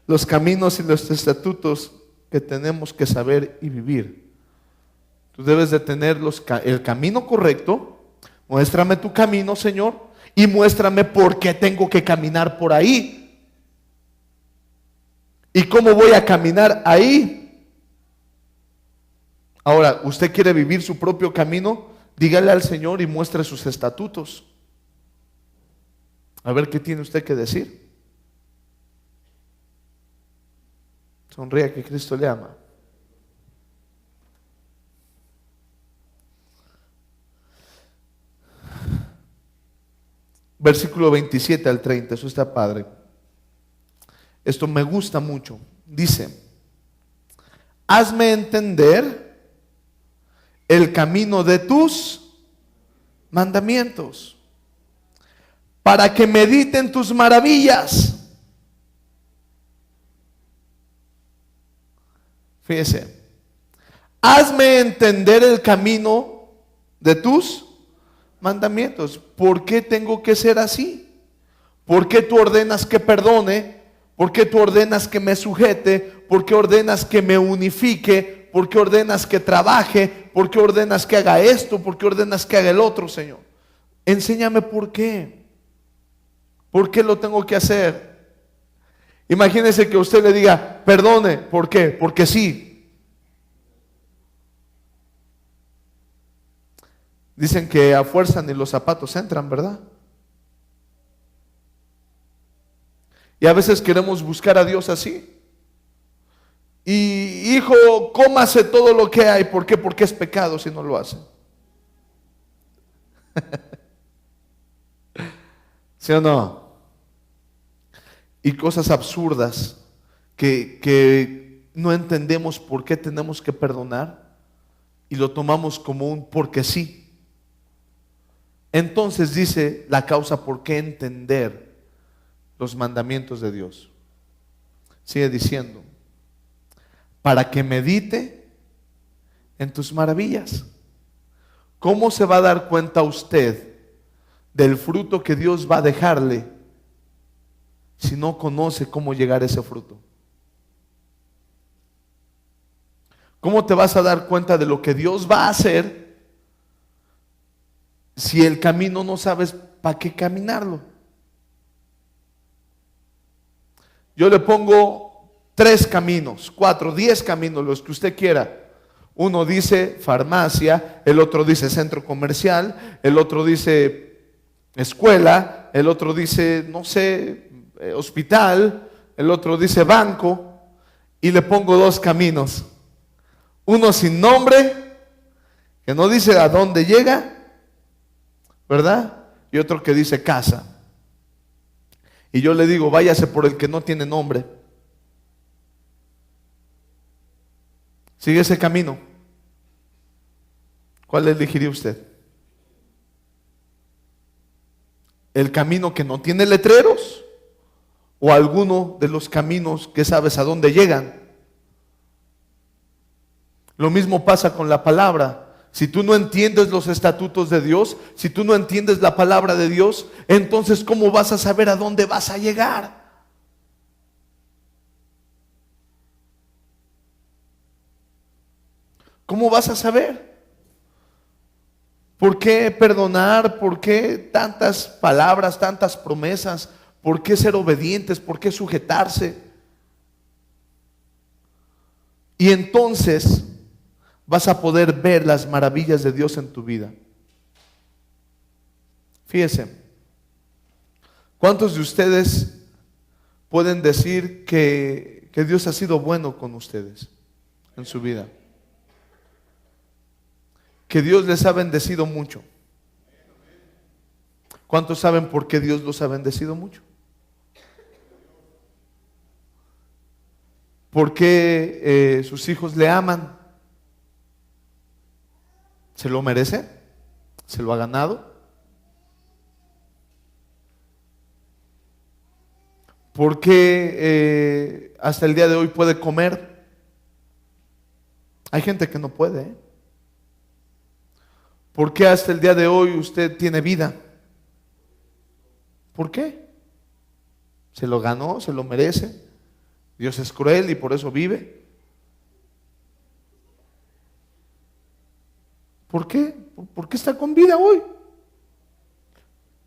Los caminos y los estatutos que tenemos que saber y vivir. Tú debes de tener el camino correcto. Muéstrame tu camino, Señor, y muéstrame por qué tengo que caminar por ahí. ¿Y cómo voy a caminar ahí? Ahora, ¿usted quiere vivir su propio camino? Dígale al Señor y muestre sus estatutos. A ver qué tiene usted que decir. Sonría que Cristo le ama. Versículo 27 al 30, eso está padre. Esto me gusta mucho. Dice, hazme entender el camino de tus mandamientos, para que medite en tus maravillas. Fíjese, hazme entender el camino de tus mandamientos. ¿Por qué tengo que ser así? ¿Por qué tú ordenas que perdone? ¿Por qué tú ordenas que me sujete? ¿Por qué ordenas que me unifique? ¿Por qué ordenas que trabaje? ¿Por qué ordenas que haga esto? ¿Por qué ordenas que haga el otro, Señor? Enséñame por qué. ¿Por qué lo tengo que hacer? Imagínese que usted le diga, perdone. ¿Por qué? Porque sí. Dicen que a fuerza ni los zapatos entran, ¿verdad? Y a veces queremos buscar a Dios así. Y hijo, cómase todo lo que hay. ¿Por qué? Porque es pecado si no lo hace. ¿Sí o no? Y cosas absurdas que no entendemos por qué tenemos que perdonar y lo tomamos como un porque sí. Entonces dice la causa por qué entender los mandamientos de Dios. Sigue diciendo, para que medite en tus maravillas. ¿Cómo se va a dar cuenta usted del fruto que Dios va a dejarle si no conoce cómo llegar a ese fruto? ¿Cómo te vas a dar cuenta de lo que Dios va a hacer si el camino no sabes para qué caminarlo? Yo le pongo 3 caminos, 4, 10 caminos, los que usted quiera. Uno dice farmacia, el otro dice centro comercial, el otro dice escuela, el otro dice, no sé, hospital, el otro dice banco, y le pongo 2 caminos. Uno sin nombre, que no dice a dónde llega, ¿verdad? Y otro que dice casa. Y yo le digo, váyase por el que no tiene nombre. Sigue ese camino. ¿Cuál elegiría usted? ¿El camino que no tiene letreros? ¿O alguno de los caminos que sabes a dónde llegan? Lo mismo pasa con la palabra. Si tú no entiendes los estatutos de Dios, si tú no entiendes la palabra de Dios, entonces ¿cómo vas a saber a dónde vas a llegar? ¿Cómo vas a saber? ¿Por qué perdonar? ¿Por qué tantas palabras, tantas promesas? ¿Por qué ser obedientes? ¿Por qué sujetarse? Y entonces vas a poder ver las maravillas de Dios en tu vida. Fíjense, ¿cuántos de ustedes pueden decir que Dios ha sido bueno con ustedes en su vida? Que Dios les ha bendecido mucho. ¿Cuántos saben por qué Dios los ha bendecido mucho? ¿Por qué sus hijos le aman? ¿Se lo merece? ¿Se lo ha ganado? ¿Por qué hasta el día de hoy puede comer? Hay gente que no puede, ¿eh? ¿Por qué hasta el día de hoy usted tiene vida? ¿Por qué? ¿Se lo ganó? ¿Se lo merece? ¿Dios es cruel y por eso vive? ¿Por qué? ¿Por qué está con vida hoy?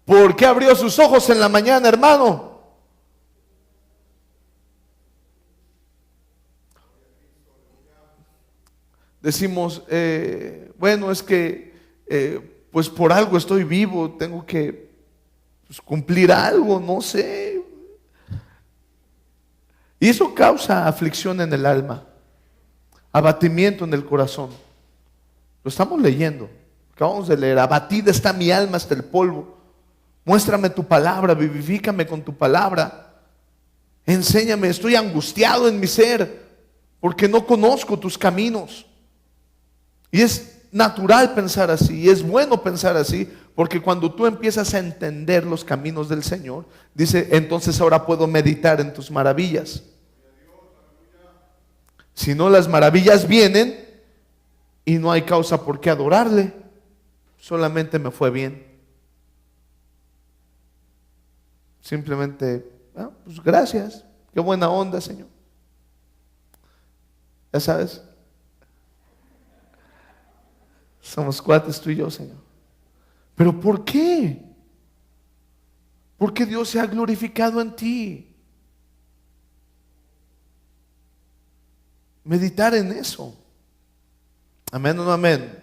¿Por qué abrió sus ojos en la mañana, hermano? Decimos, bueno, es que pues por algo estoy vivo, tengo que pues, cumplir algo, no sé. Y eso causa aflicción en el alma, abatimiento en el corazón. Lo estamos leyendo, acabamos de leer. Abatida está mi alma hasta el polvo. Muéstrame tu palabra, vivifícame con tu palabra. Enséñame, estoy angustiado en mi ser porque no conozco tus caminos. Y es natural pensar así, y es bueno pensar así, porque cuando tú empiezas a entender los caminos del Señor, dice, entonces ahora puedo meditar en tus maravillas. Si no, las maravillas vienen y no hay causa por qué adorarle, solamente me fue bien. Simplemente, pues gracias, qué buena onda, Señor. Ya sabes, somos cuates tú y yo, Señor. ¿Pero por qué? Porque Dios se ha glorificado en ti. Meditar en eso. Amén o no amén.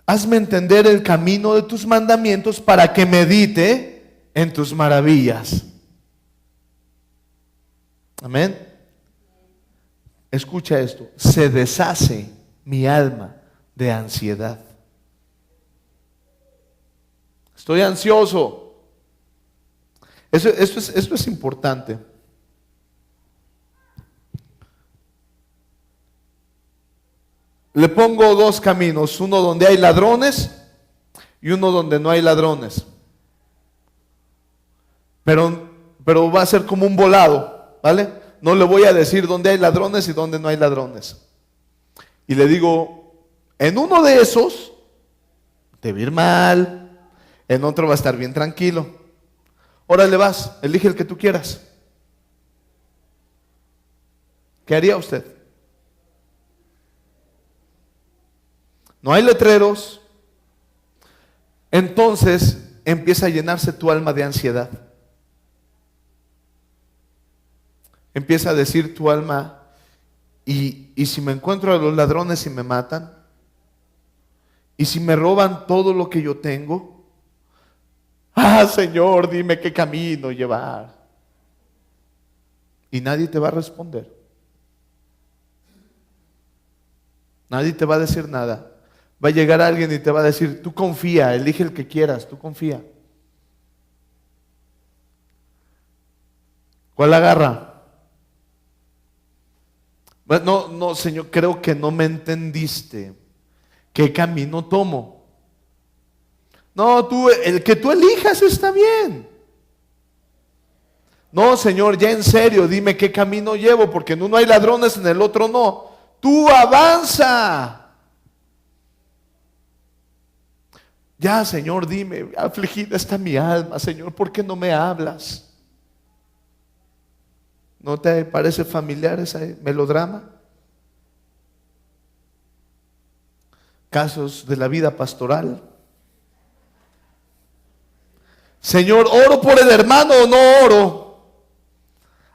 Hazme entender el camino de tus mandamientos para que medite en tus maravillas. Amén. Escucha esto. Se deshace mi alma de ansiedad. Estoy ansioso. Esto es importante. Le pongo 2 caminos, uno donde hay ladrones y uno donde no hay ladrones. Pero va a ser como un volado, ¿vale? No le voy a decir dónde hay ladrones y dónde no hay ladrones. Y le digo, en uno de esos te va a ir mal, en otro va a estar bien tranquilo. Órale vas, elige el que tú quieras. ¿Qué haría usted? No hay letreros. Entonces empieza a llenarse tu alma de ansiedad. Empieza a decir tu alma, ¿y si me encuentro a los ladrones y me matan? ¿Y si me roban todo lo que yo tengo? Ah, Señor, dime qué camino llevar. Y nadie te va a responder. Nadie te va a decir nada. Va a llegar alguien y te va a decir, tú confía, elige el que quieras, tú confía. ¿Cuál agarra? No, Señor, creo que no me entendiste. ¿Qué camino tomo? No, el que tú elijas está bien. No, Señor, ya en serio, dime qué camino llevo, porque en uno hay ladrones, en el otro no. Tú avanza. Ya, Señor, dime, afligida está mi alma, Señor, ¿por qué no me hablas? ¿No te parece familiar ese melodrama? Casos de la vida pastoral. Señor, ¿oro por el hermano o no oro?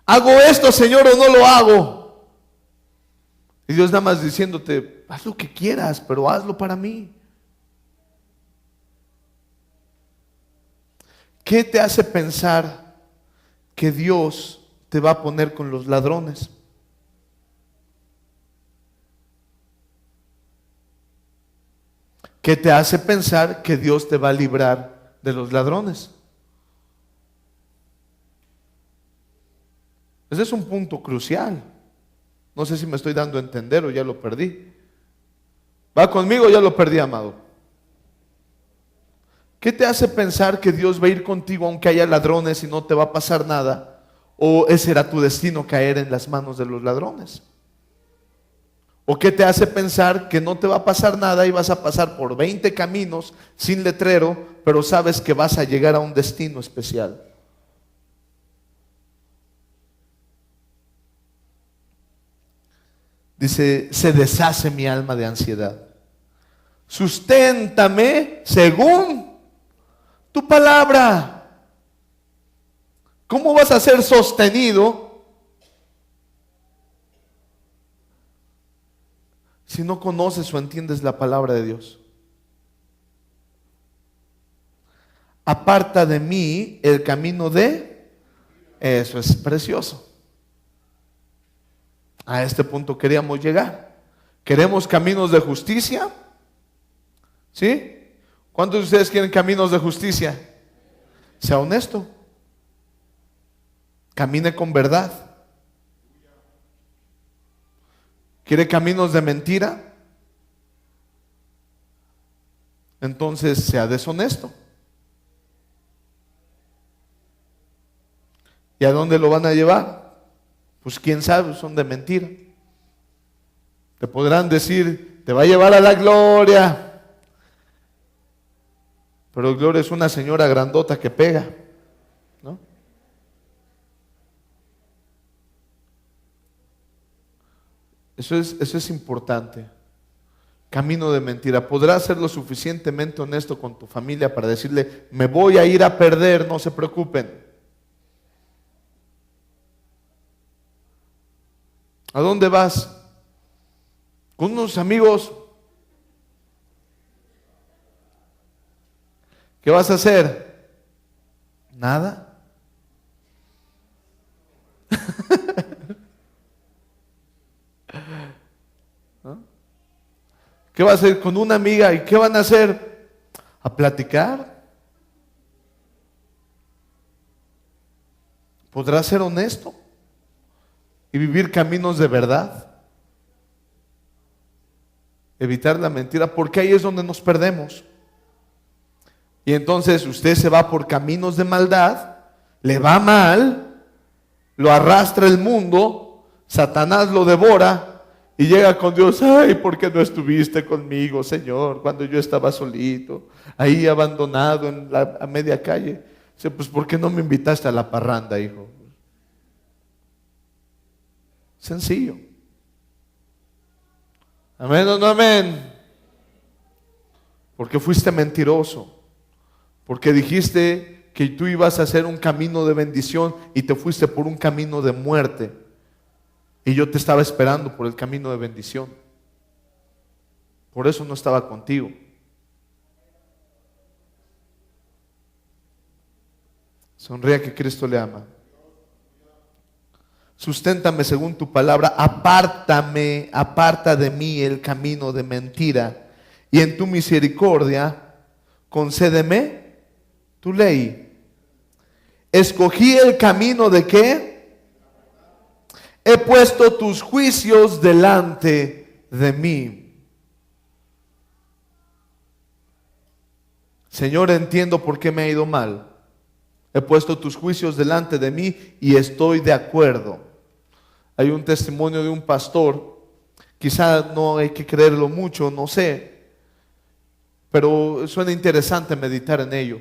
¿Hago esto, Señor, o no lo hago? Y Dios nada más diciéndote, haz lo que quieras, pero hazlo para mí. ¿Qué te hace pensar que Dios te va a poner con los ladrones? ¿Qué te hace pensar que Dios te va a librar de los ladrones? Ese es un punto crucial. No sé si me estoy dando a entender o ya lo perdí. ¿Va conmigo o ya lo perdí, amado? ¿Qué te hace pensar que Dios va a ir contigo aunque haya ladrones y no te va a pasar nada? ¿O ese era tu destino, caer en las manos de los ladrones? ¿O qué te hace pensar que no te va a pasar nada y vas a pasar por 20 caminos sin letrero, pero sabes que vas a llegar a un destino especial? Dice, se deshace mi alma de ansiedad. Susténtame según tu palabra. ¿Cómo vas a ser sostenido si no conoces o entiendes la palabra de Dios? Aparta de mí el camino de... Eso es precioso. A este punto queríamos llegar. ¿Queremos caminos de justicia? ¿Sí? ¿Cuántos de ustedes quieren caminos de justicia? Sea honesto. Camine con verdad. ¿Quiere caminos de mentira? Entonces sea deshonesto. ¿Y a dónde lo van a llevar? Pues quién sabe, son de mentira. Te podrán decir, te va a llevar a la gloria. Pero gloria es una señora grandota que pega, ¿no? Eso es importante. Camino de mentira. Podrás ser lo suficientemente honesto con tu familia para decirle, me voy a ir a perder, no se preocupen. ¿A dónde vas? Con unos amigos. ¿Qué vas a hacer? Nada. ¿No? ¿Qué vas a hacer con una amiga? ¿Y qué van a hacer? ¿A platicar? ¿Podrás ser honesto y vivir caminos de verdad? Evitar la mentira, porque ahí es donde nos perdemos. Y entonces usted se va por caminos de maldad, le va mal, lo arrastra el mundo, Satanás lo devora y llega con Dios. Ay, ¿por qué no estuviste conmigo, Señor, cuando yo estaba solito, ahí abandonado a media calle? Dice, pues ¿por qué no me invitaste a la parranda, hijo? Sencillo. Amén o no amén. Porque fuiste mentiroso. Porque dijiste que tú ibas a hacer un camino de bendición y te fuiste por un camino de muerte. Y yo te estaba esperando por el camino de bendición. Por eso no estaba contigo. Sonría que Cristo le ama. Susténtame según tu palabra, aparta de mí el camino de mentira, y en tu misericordia concédeme tu ley. Escogí el camino de ¿qué? He puesto tus juicios delante de mí. Señor, entiendo por qué me ha ido mal. He puesto tus juicios delante de mí y estoy de acuerdo. Hay un testimonio de un pastor, quizá no hay que creerlo mucho, no sé, pero suena interesante meditar en ello.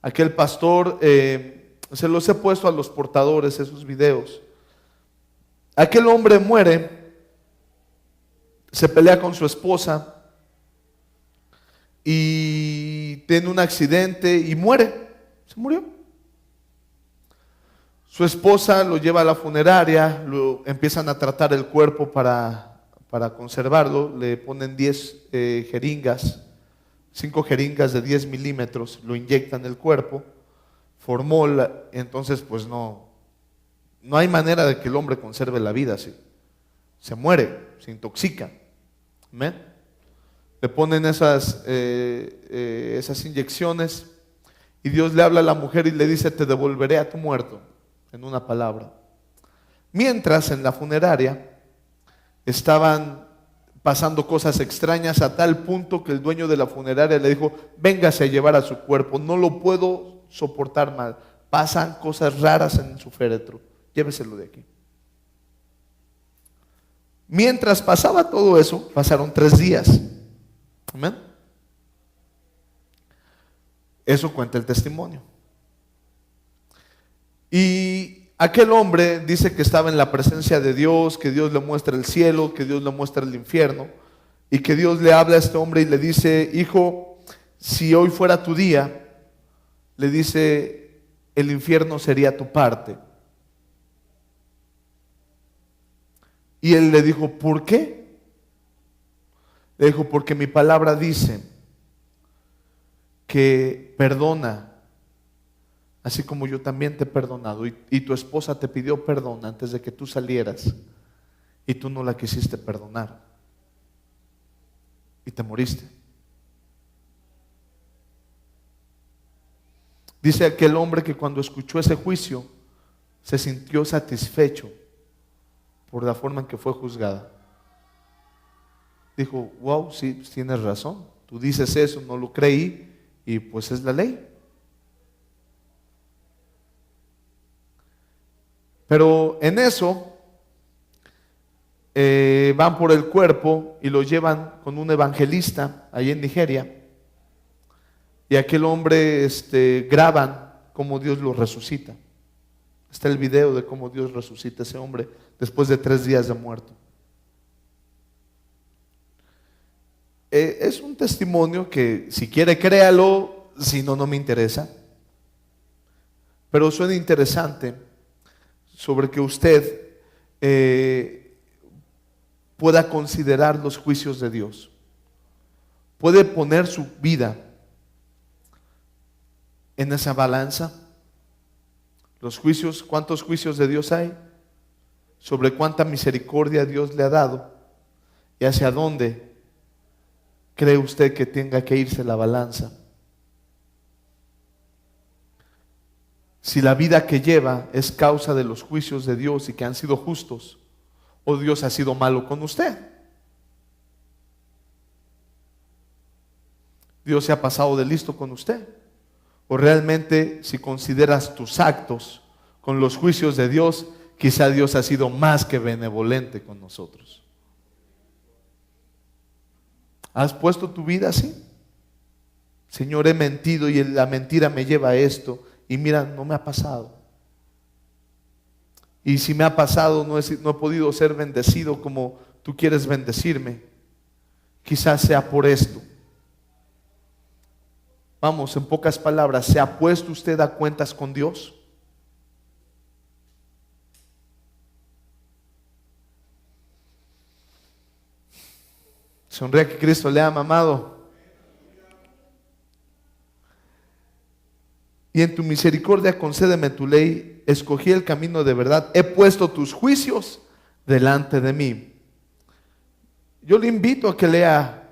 Aquel pastor, se los he puesto a los portadores esos videos. Aquel hombre muere, se pelea con su esposa y tiene un accidente y muere, se murió. Su esposa lo lleva a la funeraria, empiezan a tratar el cuerpo para conservarlo, le ponen 10 jeringas, 5 jeringas de 10 milímetros, lo inyectan en el cuerpo, entonces pues no hay manera de que el hombre conserve la vida así. Se muere, se intoxica. ¿Amén? Le ponen esas inyecciones y Dios le habla a la mujer y le dice, te devolveré a tu muerto. En una palabra. Mientras en la funeraria estaban pasando cosas extrañas a tal punto que el dueño de la funeraria le dijo, véngase a llevar a su cuerpo, no lo puedo soportar mal, pasan cosas raras en su féretro, lléveselo de aquí. Mientras pasaba todo eso, pasaron 3 días. Amén. Eso cuenta el testimonio. Y aquel hombre dice que estaba en la presencia de Dios, que Dios le muestra el cielo, que Dios le muestra el infierno, y que Dios le habla a este hombre y le dice, hijo, si hoy fuera tu día, le dice, el infierno sería tu parte. Y él le dijo, ¿por qué? Le dijo, porque mi palabra dice que perdona, así como yo también te he perdonado, y tu esposa te pidió perdón antes de que tú salieras y tú no la quisiste perdonar y te moriste. Dice aquel hombre que cuando escuchó ese juicio se sintió satisfecho por la forma en que fue juzgada. Dijo, wow, sí, tienes razón, tú dices eso, no lo creí y pues es la ley. Pero en eso van por el cuerpo y lo llevan con un evangelista ahí en Nigeria. Y aquel hombre graban cómo Dios lo resucita. Está el video de cómo Dios resucita a ese hombre después de 3 días de muerto. Es un testimonio que si quiere créalo, si no, no me interesa. Pero suena interesante sobre que usted pueda considerar los juicios de Dios. Puede poner su vida en esa balanza. Los juicios, ¿cuántos juicios de Dios hay? Sobre cuánta misericordia Dios le ha dado y hacia dónde cree usted que tenga que irse la balanza. Si la vida que lleva es causa de los juicios de Dios y que han sido justos, o Dios ha sido malo con usted. Dios se ha pasado de listo con usted. O realmente, si consideras tus actos con los juicios de Dios, quizá Dios ha sido más que benevolente con nosotros. ¿Has puesto tu vida así? Señor, he mentido y la mentira me lleva a esto. y mira, no me ha pasado. Y si me ha pasado, no he podido ser bendecido como tú quieres bendecirme. Quizás sea por esto. Vamos, en pocas palabras, ¿se ha puesto usted a cuentas con Dios? Sonría que Cristo le ama, amado. Y en tu misericordia concédeme tu ley. Escogí el camino de verdad. He puesto tus juicios delante de mí. Yo le invito a que lea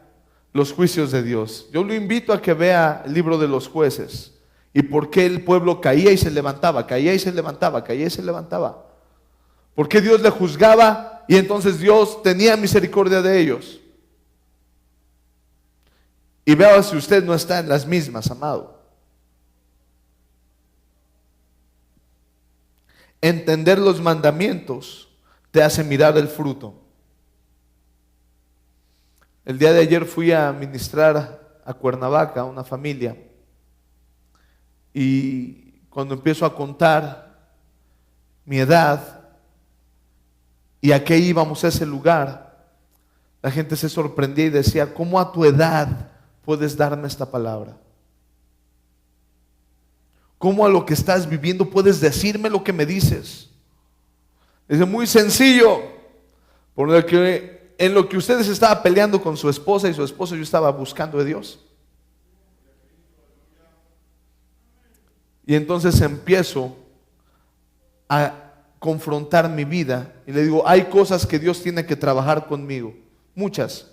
los juicios de Dios. Yo lo invito a que vea el libro de los jueces. Y por qué el pueblo caía y se levantaba, caía y se levantaba, caía y se levantaba. ¿Por qué Dios le juzgaba y entonces Dios tenía misericordia de ellos? Y vea si usted no está en las mismas, amado. Entender los mandamientos te hace mirar el fruto. El día de ayer fui a ministrar a Cuernavaca a una familia y cuando empiezo a contar mi edad y a qué íbamos a ese lugar, la gente se sorprendía y decía, ¿cómo a tu edad puedes darme esta palabra? ¿Cómo a lo que estás viviendo puedes decirme lo que me dices? Es muy sencillo, en lo que ustedes estaban peleando con su esposa y su esposo, yo estaba buscando de Dios. Y entonces empiezo a confrontar mi vida y le digo, hay cosas que Dios tiene que trabajar conmigo, muchas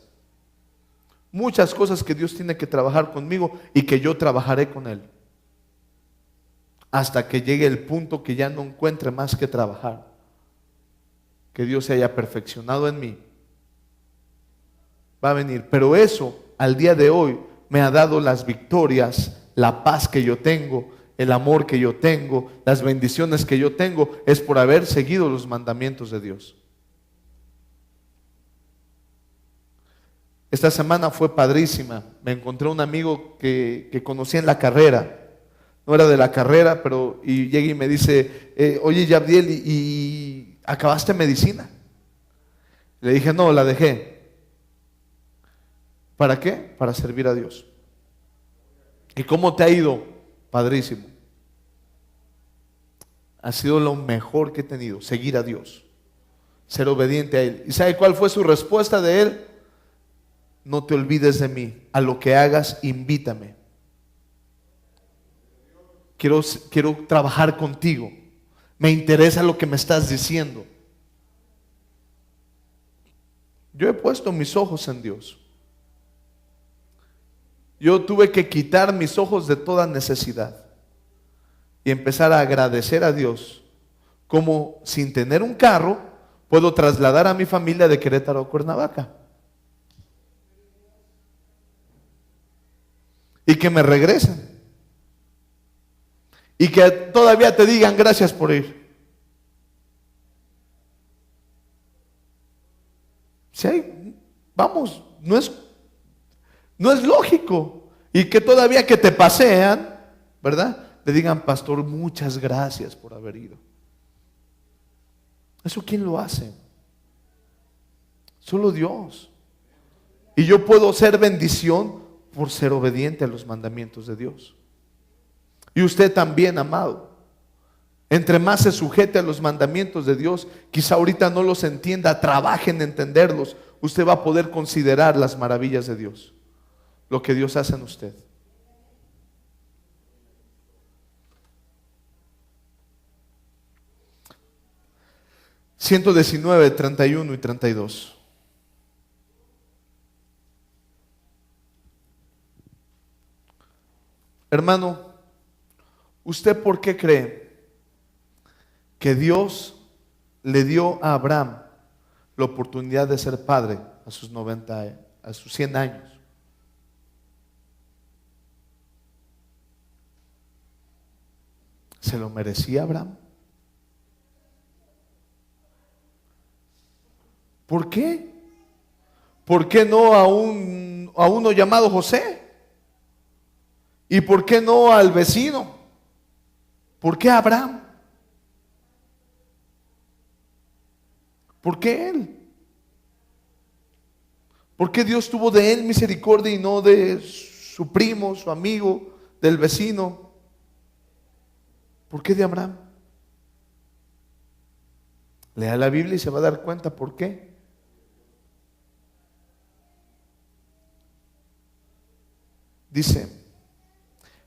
cosas que Dios tiene que trabajar conmigo y que yo trabajaré con Él. Hasta que llegue el punto que ya no encuentre más que trabajar, que Dios se haya perfeccionado en mí. Va a venir, pero eso al día de hoy me ha dado las victorias, la paz que yo tengo, el amor que yo tengo, las bendiciones que yo tengo, es por haber seguido los mandamientos de Dios. Esta semana fue padrísima. Me encontré un amigo que conocí en la carrera. No era de la carrera, pero y llega y me dice, oye Yabdiel, ¿y acabaste medicina? Le dije, no, la dejé. ¿Para qué? Para servir a Dios. ¿Y cómo te ha ido? Padrísimo. Ha sido lo mejor que he tenido, seguir a Dios, ser obediente a Él. ¿Y sabe cuál fue su respuesta de Él? No te olvides de mí, a lo que hagas, invítame. Quiero trabajar contigo. Me interesa lo que me estás diciendo. Yo he puesto mis ojos en Dios. Yo tuve que quitar mis ojos de toda necesidad y empezar a agradecer a Dios. Como sin tener un carro, puedo trasladar a mi familia de Querétaro a Cuernavaca. Y que me regresen. Y que todavía te digan gracias por ir. Sí, vamos, no es lógico. Y que todavía que te pasean, ¿verdad? Le digan, pastor, muchas gracias por haber ido. ¿Eso quién lo hace? Solo Dios. Y yo puedo ser bendición por ser obediente a los mandamientos de Dios. Y usted también, amado. Entre más se sujete a los mandamientos de Dios, quizá ahorita no los entienda, trabaje en entenderlos, usted va a poder considerar las maravillas de Dios, lo que Dios hace en usted. (119, 31 y 32). Hermano, ¿usted por qué cree que Dios le dio a Abraham la oportunidad de ser padre a sus 100 años? ¿Se lo merecía Abraham? ¿Por qué? ¿Por qué no a uno llamado José? ¿Y por qué no al vecino? ¿Por qué Abraham? ¿Por qué él? ¿Por qué Dios tuvo de él misericordia y no de su primo, su amigo, del vecino? ¿Por qué de Abraham? Lea la Biblia y se va a dar cuenta por qué. Dice,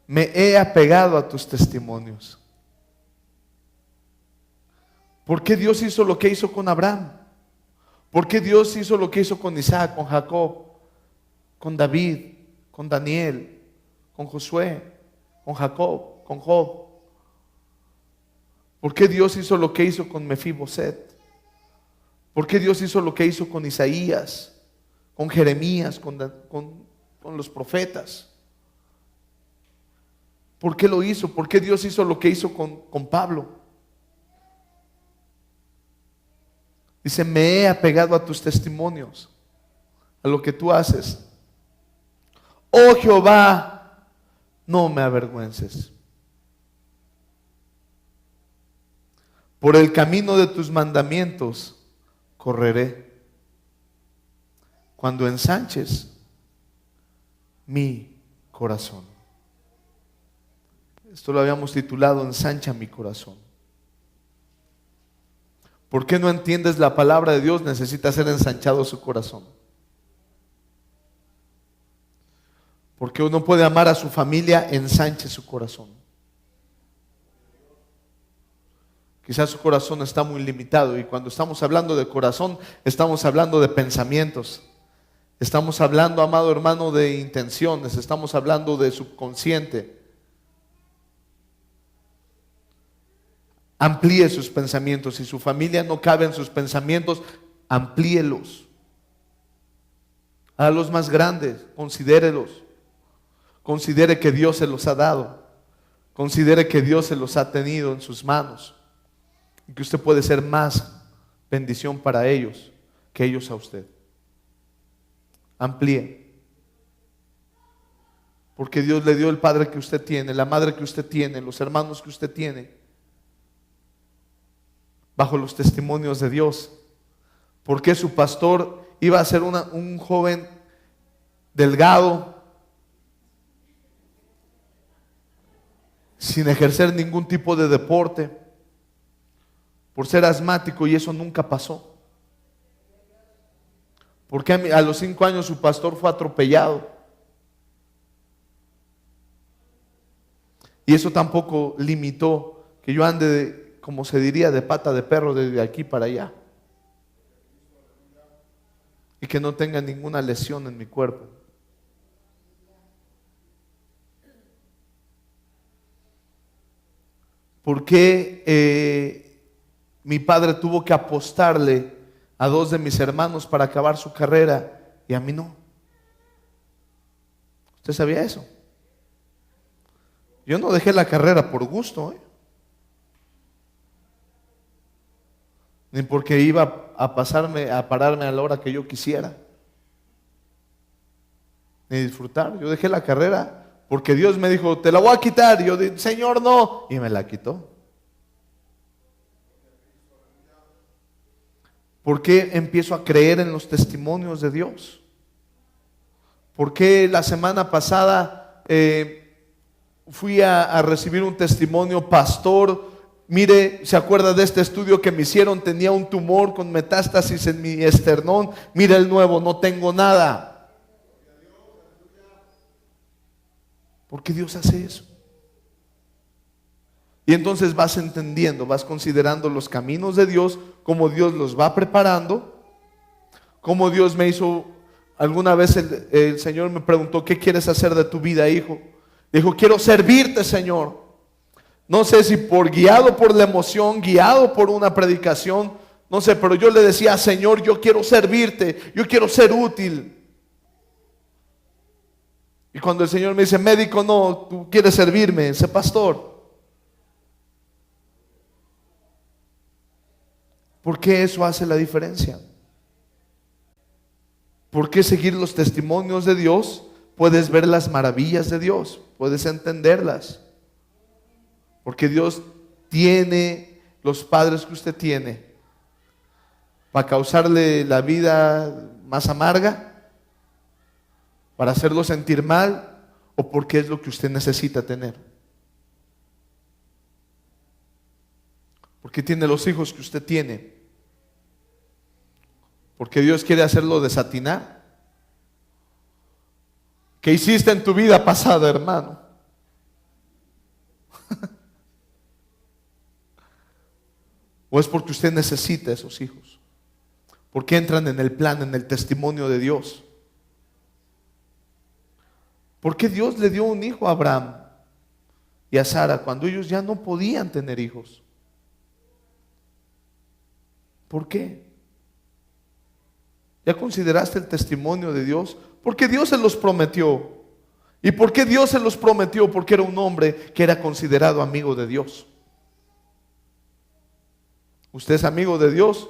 me he apegado a tus testimonios. ¿Por qué Dios hizo lo que hizo con Abraham? ¿Por qué Dios hizo lo que hizo con Isaac, con Jacob, con David, con Daniel, con Josué, con Jacob, con Job? ¿Por qué Dios hizo lo que hizo con Mefiboset? ¿Por qué Dios hizo lo que hizo con Isaías, con Jeremías, con los profetas? ¿Por qué lo hizo? ¿Por qué Dios hizo lo que hizo con Pablo? Dice, me he apegado a tus testimonios, a lo que tú haces. Oh Jehová, no me avergüences. Por el camino de tus mandamientos correré, cuando ensanches mi corazón. Esto lo habíamos titulado, ensancha mi corazón. ¿Por qué no entiendes la palabra de Dios? Necesita ser ensanchado su corazón. Porque uno puede amar a su familia, ensanche su corazón. Quizás su corazón está muy limitado, y cuando estamos hablando de corazón, estamos hablando de pensamientos. Estamos hablando, amado hermano, de intenciones, estamos hablando de subconsciente. Amplíe sus pensamientos. Si su familia no cabe en sus pensamientos, amplíelos. Hágalos más grandes, considérelos. Considere que Dios se los ha dado. Considere que Dios se los ha tenido en sus manos. Y que usted puede ser más bendición para ellos que ellos a usted. Amplíe. Porque Dios le dio el padre que usted tiene, la madre que usted tiene, los hermanos que usted tiene, bajo los testimonios de Dios. Porque su pastor iba a ser un joven delgado, sin ejercer ningún tipo de deporte, por ser asmático, y eso nunca pasó. Porque a los 5 años su pastor fue atropellado, y eso tampoco limitó que yo ande como se diría, de pata de perro desde aquí para allá, y que no tenga ninguna lesión en mi cuerpo. ¿Por qué mi padre tuvo que apostarle a 2 de mis hermanos para acabar su carrera y a mí no? ¿Usted sabía eso? Yo no dejé la carrera por gusto, ni porque iba a pararme a la hora que yo quisiera, ni disfrutar. Yo dejé la carrera porque Dios me dijo, te la voy a quitar. Y yo dije, Señor, no. Y me la quitó. ¿Por qué empiezo a creer en los testimonios de Dios? ¿Por qué la semana pasada fui a recibir un testimonio? Pastor, mire, ¿se acuerda de este estudio que me hicieron? Tenía un tumor con metástasis en mi esternón. Mira el nuevo, no tengo nada. ¿Por qué Dios hace eso? Y entonces vas entendiendo, vas considerando los caminos de Dios, cómo Dios los va preparando, cómo Dios me hizo. Alguna vez el Señor me preguntó, ¿qué quieres hacer de tu vida, hijo? Dijo, quiero servirte, Señor. No sé si guiado por la emoción, guiado por una predicación, no sé, pero yo le decía, Señor, yo quiero servirte, yo quiero ser útil. Y cuando el Señor me dice, médico, no, tú quieres servirme, sé pastor. ¿Por qué eso hace la diferencia? ¿Por qué seguir los testimonios de Dios? Puedes ver las maravillas de Dios, puedes entenderlas. Porque Dios tiene los padres que usted tiene para causarle la vida más amarga, para hacerlo sentir mal, o porque es lo que usted necesita tener. Porque tiene los hijos que usted tiene. Porque Dios quiere hacerlo desatinar. ¿Qué hiciste en tu vida pasada, hermano? ¿O es porque usted necesita esos hijos? Porque entran en el plan, en el testimonio de Dios. ¿Por qué Dios le dio un hijo a Abraham y a Sara cuando ellos ya no podían tener hijos? ¿Por qué? ¿Ya consideraste el testimonio de Dios? Porque Dios se los prometió. ¿Y por qué Dios se los prometió? Porque era un hombre que era considerado amigo de Dios. ¿Usted es amigo de Dios?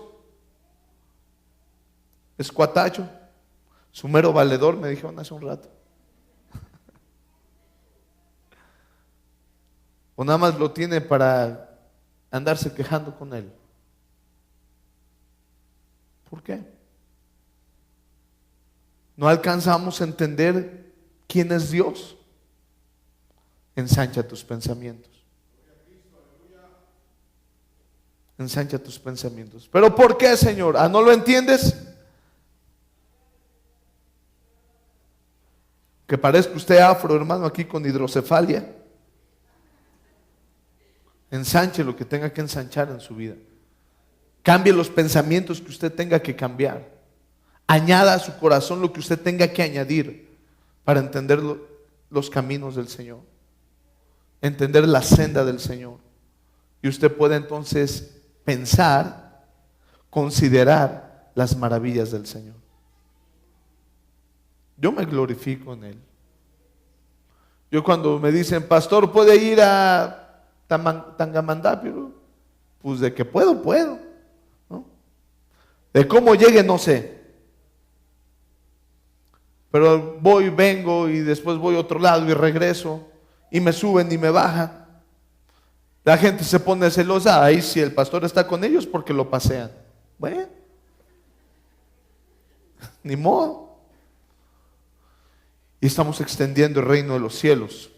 ¿Es cuatacho? ¿Su mero valedor? Me dijeron hace un rato. ¿O nada más lo tiene para andarse quejando con él? ¿Por qué? No alcanzamos a entender quién es Dios. Ensancha tus pensamientos. Ensancha tus pensamientos. ¿Pero por qué, Señor? ¿Ah, no lo entiendes? Que parezca usted afro, hermano, aquí con hidrocefalia. Ensanche lo que tenga que ensanchar en su vida. Cambie los pensamientos que usted tenga que cambiar. Añada a su corazón lo que usted tenga que añadir para entender los caminos del Señor. Entender la senda del Señor. Y usted puede entonces pensar, considerar las maravillas del Señor. Yo me glorifico en Él. Yo cuando me dicen, pastor, ¿puede ir a Tangamandapio? Pues de que puedo, ¿no? De cómo llegue, no sé. Pero voy, vengo y después voy a otro lado y regreso. Y me suben y me bajan. La gente se pone celosa. Ahí si el pastor está con ellos porque lo pasean. Bueno, ni modo. Y estamos extendiendo el reino de los cielos.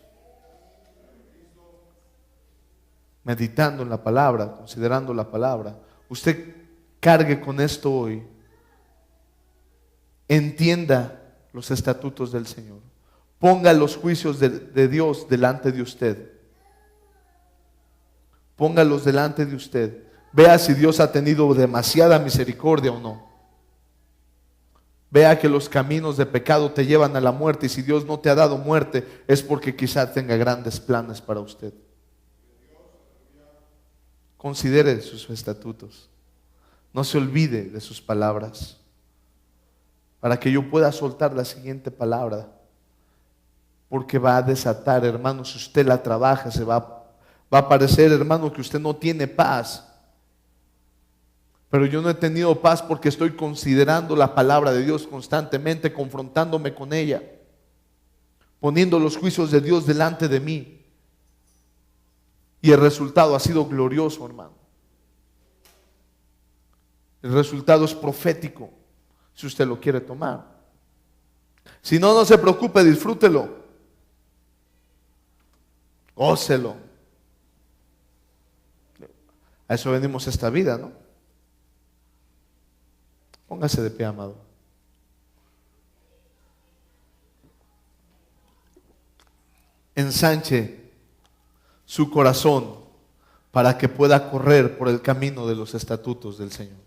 Meditando en la palabra, considerando la palabra. Usted cargue con esto hoy. Entienda los estatutos del Señor. Ponga los juicios de Dios delante de usted. Póngalos delante de usted. Vea si Dios ha tenido demasiada misericordia o no. Vea que los caminos de pecado te llevan a la muerte, y si Dios no te ha dado muerte es porque quizá tenga grandes planes para usted. Considere sus estatutos. No se olvide de sus palabras. Para que yo pueda soltar la siguiente palabra. Porque va a desatar, hermano, si usted la trabaja, va a parecer, hermano, que usted no tiene paz. Pero yo no he tenido paz porque estoy considerando la palabra de Dios constantemente, confrontándome con ella, poniendo los juicios de Dios delante de mí. Y el resultado ha sido glorioso, hermano. El resultado es profético, si usted lo quiere tomar. Si no, no se preocupe, disfrútelo. Gócelo. A eso venimos esta vida, ¿no? Póngase de pie, amado. Ensanche su corazón para que pueda correr por el camino de los estatutos del Señor.